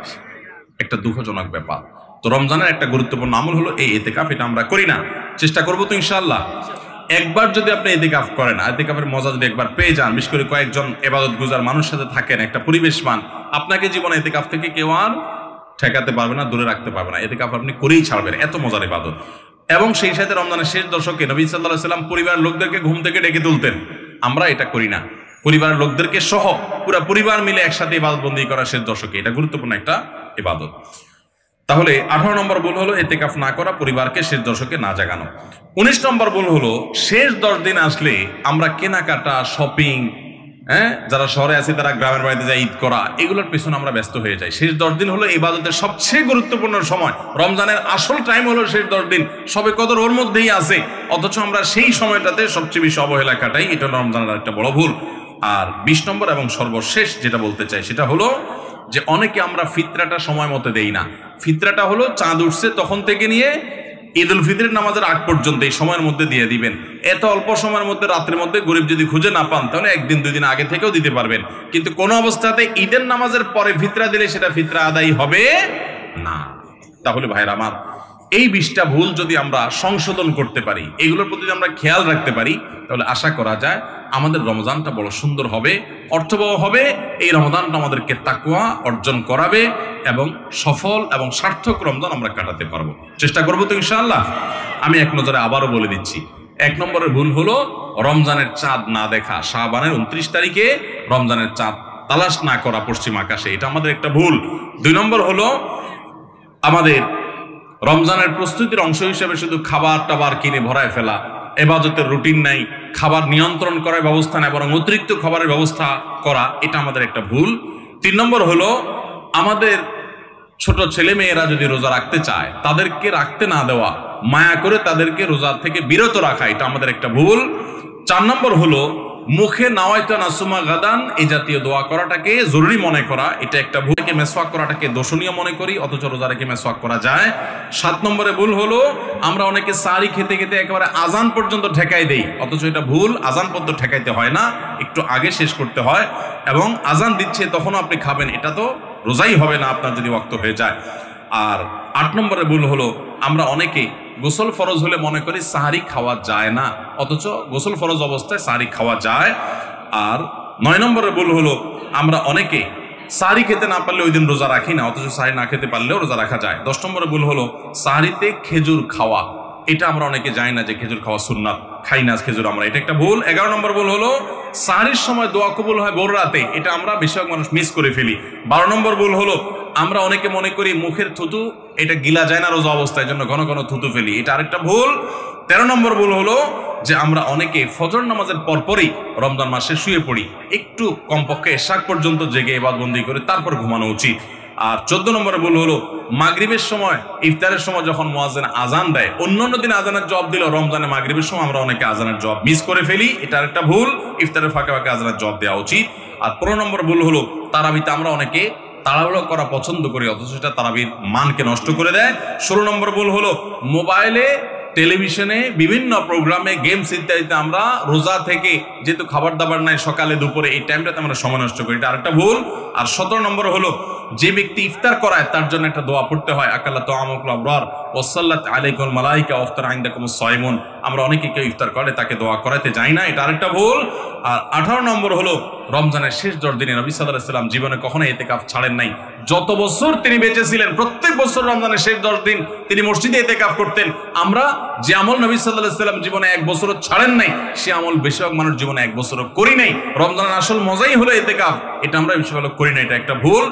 A: একটা দুঃখজনক ব্যাপার। তো রমজানের একটা গুরুত্বপূর্ণ আমল হলো এই এতেকাফ, এটা আমরা করি না, চেষ্টা করবো তো ইনশাআল্লাহ। একবার যদি আপনি এতেকাফ করেন, এতেকাফের মজা যদি একবার পেয়ে যান, বিশেষ করে কয়েকজন ইবাদত গুজার মানুষের সাথে থাকেন, একটা পরিবেশ পান, আপনাকে জীবনে এতেকাফ থেকে কেউ আর ঠেকাতে পারবে না, দূরে রাখতে পারবে না। এতেকাফ আপনি করেই ছাড়বেন, এত মজার ইবাদত। এবং সেই সাথে রমজানের শেষ দশকে নবী সাল্লাল্লাহু আলাইহি সাল্লাম পরিবারের লোকদেরকে ঘুম থেকে ডেকে তুলতেন, আমরা এটা করি না। পরিবারের লোকদেরকে সহ পুরো পরিবার মিলে একসাথে ইবাদতবন্দি করা শেষ দশকে, এটা গুরুত্বপূর্ণ একটা ইবাদত। তাহলে 18 নম্বর ভুল হলো এতেকাফ না করা, পরিবারকে শেষ দশকে না জাগানো। 19 নম্বর ভুল হলো শেষ 10 দিন আসলে আমরা কেনাকাটা, শপিং, যারা শহরে আছে তারা গ্রামের বাড়িতে যায় ঈদ করা, এগুলোর পেছনে আমরা ব্যস্ত হয়ে যাই। শেষ 10 দিন হলো ইবাদতের সবচেয়ে গুরুত্বপূর্ণ সময়, রমজানের আসল টাইম হলো শেষ 10 দিন, সবে কদর ওর মধ্যেই আছে, অথচ আমরা সেই সময়টাতে সবচেয়ে বেশি অবহেলা কাটাই, এটা রমজানের একটা বড় ভুল। আর 20 নম্বর এবং সর্বশেষ যেটা বলতে চাই সেটা হলো যে অনেকে আমরা ফিতরাটা সময় মতো দেই না। ফিতরাটা হলো চাঁদ উঠছে তখন থেকে নিয়ে ঈদ উল ফিতরের নামাজের আগ পর্যন্ত এই সময়ের মধ্যে দিয়ে দিবেন। এত অল্প সময়ের মধ্যে রাত্রের মধ্যে গরিব যদি খুঁজে না পান তাহলে একদিন দুই দিন আগে থেকেও দিতে পারবেন, কিন্তু কোনো অবস্থাতে ঈদের নামাজের পরে ফিতরা দিলে সেটা ফিতরা আদায় হবে না। তাহলে ভাইরা আমার, এই 20টা ভুল যদি আমরা সংশোধন করতে পারি, এগুলোর প্রতি যদি আমরা খেয়াল রাখতে পারি, তাহলে আশা করা যায় আমাদের রমজানটা বড় সুন্দর হবে, অর্থবহ হবে। এই রমজানটা আমাদেরকে তাকওয়া অর্জন করাবে এবং সফল এবং সার্থক রমজান আমরা কাটাতে পারবো। চেষ্টা করবো তো ইনশাআল্লাহ। আমি এক নজরে আবারও বলে দিচ্ছি, 1 নম্বরের ভুল হলো রমজানের চাঁদ না দেখা। শাবানের 29 তারিখে রমজানের চাঁদ তালাশ না করা পশ্চিম আকাশে, এটা আমাদের একটা ভুল। 2 নম্বর হলো আমাদের রমজানের প্রস্তুতির অংশ হিসেবে শুধু খাবার টাবার কিনে ভরায় ফেলা, ইবাদতের রুটিন নাই, খাবার নিয়ন্ত্রণ করার ব্যবস্থা নাই, বরং অতিরিক্ত খাবারের ব্যবস্থা করা, এটা আমাদের একটা ভুল। 3 নম্বর হলো আমাদের ছোট ছেলে মেয়েরা যদি রোজা রাখতে চায় তাদেরকে রাখতে না দেওয়া, মায়া করে তাদেরকে রোজা থেকে বিরত রাখা, এটা আমাদের একটা ভুল। 4 নম্বর হলো মুখে নাওয়াইতা নাসুমা গাদান এই জাতীয় দোয়া করাটাকে জরুরি মনে করা, এটা একটা ভুল। মেসওয়াক করাটাকে দোষণীয় মনে করি, অথচ রোজা রেখে মেসওয়াক করা যায়। 7 নম্বরে ভুল হলো আমরা অনেকে সারি খেতে খেতে একেবারে আজান পর্যন্ত ঠেকাই দেই, অথচ এটা ভুল। আজান পর্যন্ত ঠেকাইতে হয় না, একটু আগে শেষ করতে হয়। এবং আজান দিচ্ছে তখনও আপনি খাবেন, এটা তো রোজাই হবে না আপনার যদি ওয়াক্ত হয়ে যায়। আর 8 নম্বরে ভুল হলো আমরা অনেকে গোসল ফরজ হলে মনে করি সাহারি খাওয়া যায় না, অথচ গোসল ফরজ অবস্থায় সাহারি খাওয়া যায়। আর 9 নম্বরে ভুল হলো আমরা অনেকে সাহারি খেতে না পারলে ওই দিন রোজা রাখি না, অথচ সাহারি না খেতে পারলেও রোজা রাখা যায়। 10 নম্বরে ভুল হলো সাহারিতে খেজুর খাওয়া, এটা আমরা অনেকে জানি না যে খেজুর খাওয়া সুন্নাত, খাই না খেজুর আমরা, এটা একটা ভুল। 11 নম্বর ভুল হলো সাহারির সময় দোয়া কবুল হয় ভোর রাতে, এটা আমরা বেশিরভাগ মানুষ মিস করে ফেলি। 12 নম্বর ভুল হলো আমরা অনেকে মনে করি মুখের থুতু এটা গিলা যায় না রোজা অবস্থায়, জন্য ঘন ঘন থুতু ফেলি, এটা আরেকটা ভুল। 13 নম্বর ভুল হলো যে আমরা অনেকে ফজর নামাজের পরপরই রমজান মাসে শুয়ে পড়ি, একটু কমপক্ষে এশাক পর্যন্ত জেগে ইবাদতবন্দি করে তারপর ঘুমানো উচিত। আর 14 নম্বরে ভুল হলো মাগরিবের সময় ইফতারের সময় যখন মুয়াজ্জিন আজান দেয়, অন্যান্য দিন আজানের জবাব দিল, রমজানে মাগরিবের সময় আমরা অনেকে আজানের জবাব মিস করে ফেলি, এটা আরেকটা ভুল। ইফতারের ফাঁকে ফাঁকে আজানের জবাব দেওয়া উচিত। আর 15 নম্বর ভুল হলো তারাবিতে আমরা অনেকে তাড়াহুড়ো করা পছন্দ করি, অথচ সেটা তারাবির মানকে নষ্ট করে দেয়। 16 নম্বর ভুল হলো মোবাইলে, টেলিভিশনে, বিভিন্ন প্রোগ্রামে, গেমস ইত্যাদিতে আমরা রোজা থেকে যেহেতু খাবার দাবার নাই সকালে দুপুরে, এই টাইমটাতে আমরা সময় নষ্ট করি, এটা আরেকটা ভুল। আর 17 নম্বর হলো যে ব্যক্তি ইফতার করায় তার জন্য একটা দোয়া পড়তে হয়, আকাল্লা তাআমুকুল আবরার ওয়াসাল্লাত আলাইকুম মালাইকা ওয়াফতার ইনদাকুমুস সাইমুন, আমরা অনেকে কেউ ইফতার করে তাকে দোয়া করাতে যাই না, এটা আরেকটা ভুল। আর 18 নম্বর হলো রমজানের শেষ 10 দিনে নবী সাল্লাল্লাহু আলাইহি ওয়াসাল্লাম জীবনে কখনো ইতিকাফ ছাড়েন নাই। যত বছর তিনি বেঁচে ছিলেন প্রত্যেক বছর রমজানের শেষ 10 দিন তিনি মসজিদে ইতিকাফ করতেন। আমরা যে আমল নবী সাল্লাল্লাহু আলাইহি ওয়াসাল্লাম জীবনে 1 বছরও ছাড়েন নাই, সে আমল বেশিরভাগ মানুষ জীবনে 1 বছরও করি নাই। রমজানের আসল মজাই হলো ইতিকাফ, এটা আমরা বেশিরভাগ করি না, এটা একটা ভুল।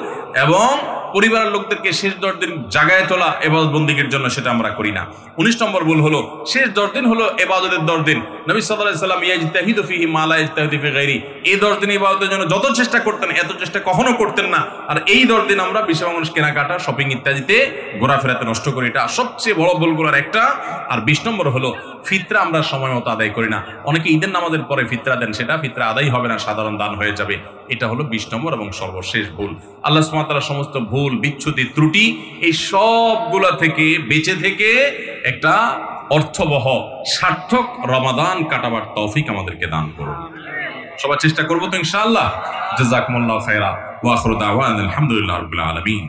A: এবং পরিবারের লোকদেরকে শেষ 10 দিন জাগায় তোলা ইবাদত বন্দিগির জন্য, সেটা আমরা করি না। 19 নম্বর ভুল হলো শেষ 10 দিন হলো ইবাদতের 10 দিন। নবী সাল্লাল্লাহু আলাইহি ওয়াসাল্লাম ইয়াজতাহিদু ফিহি মা লা ইয়াজতাহিদু ফি গায়রি, এই 10 দিন ইবাদতের জন্য যত চেষ্টা করতেন এত চেষ্টা কখনো করতেন না। আর এই 10 দিন আমরা বেশিরভাগ মানুষ কেনাকাটা, শপিং ইত্যাদিতে ঘোরাফেরাতে নষ্ট করি, এটা সবচেয়ে বড় ভুলগুলোর একটা। আর 20 নম্বর হলো ফিতরা আমরা সময় মতো আদায় করি না। অনেকে ঈদের নামাজের পরে ফিতরা দেন, সেটা ফিতরা আদায় হবে না, সাধারণ দান হয়ে যাবে, এটা হলো 20 নম্বর এবং সর্বশেষ ভুল। আল্লাহ সুবহানাহু ওয়া তাআলা সমস্ত ভুল, বিচ্যুতি, ত্রুটি এই সবগুলা থেকে বেঁচে থেকে একটা অর্থবহ সার্থক রমাদান কাটাবার তৌফিক আমাদেরকে দান করুন। সবাই চেষ্টা করবো তো ইনশাআল্লাহ। জাযাকুমুল্লাহু খায়রা ওয়া আখিরু দাওয়ানা আলহামদুলিল্লাহি রাব্বিল আলামিন।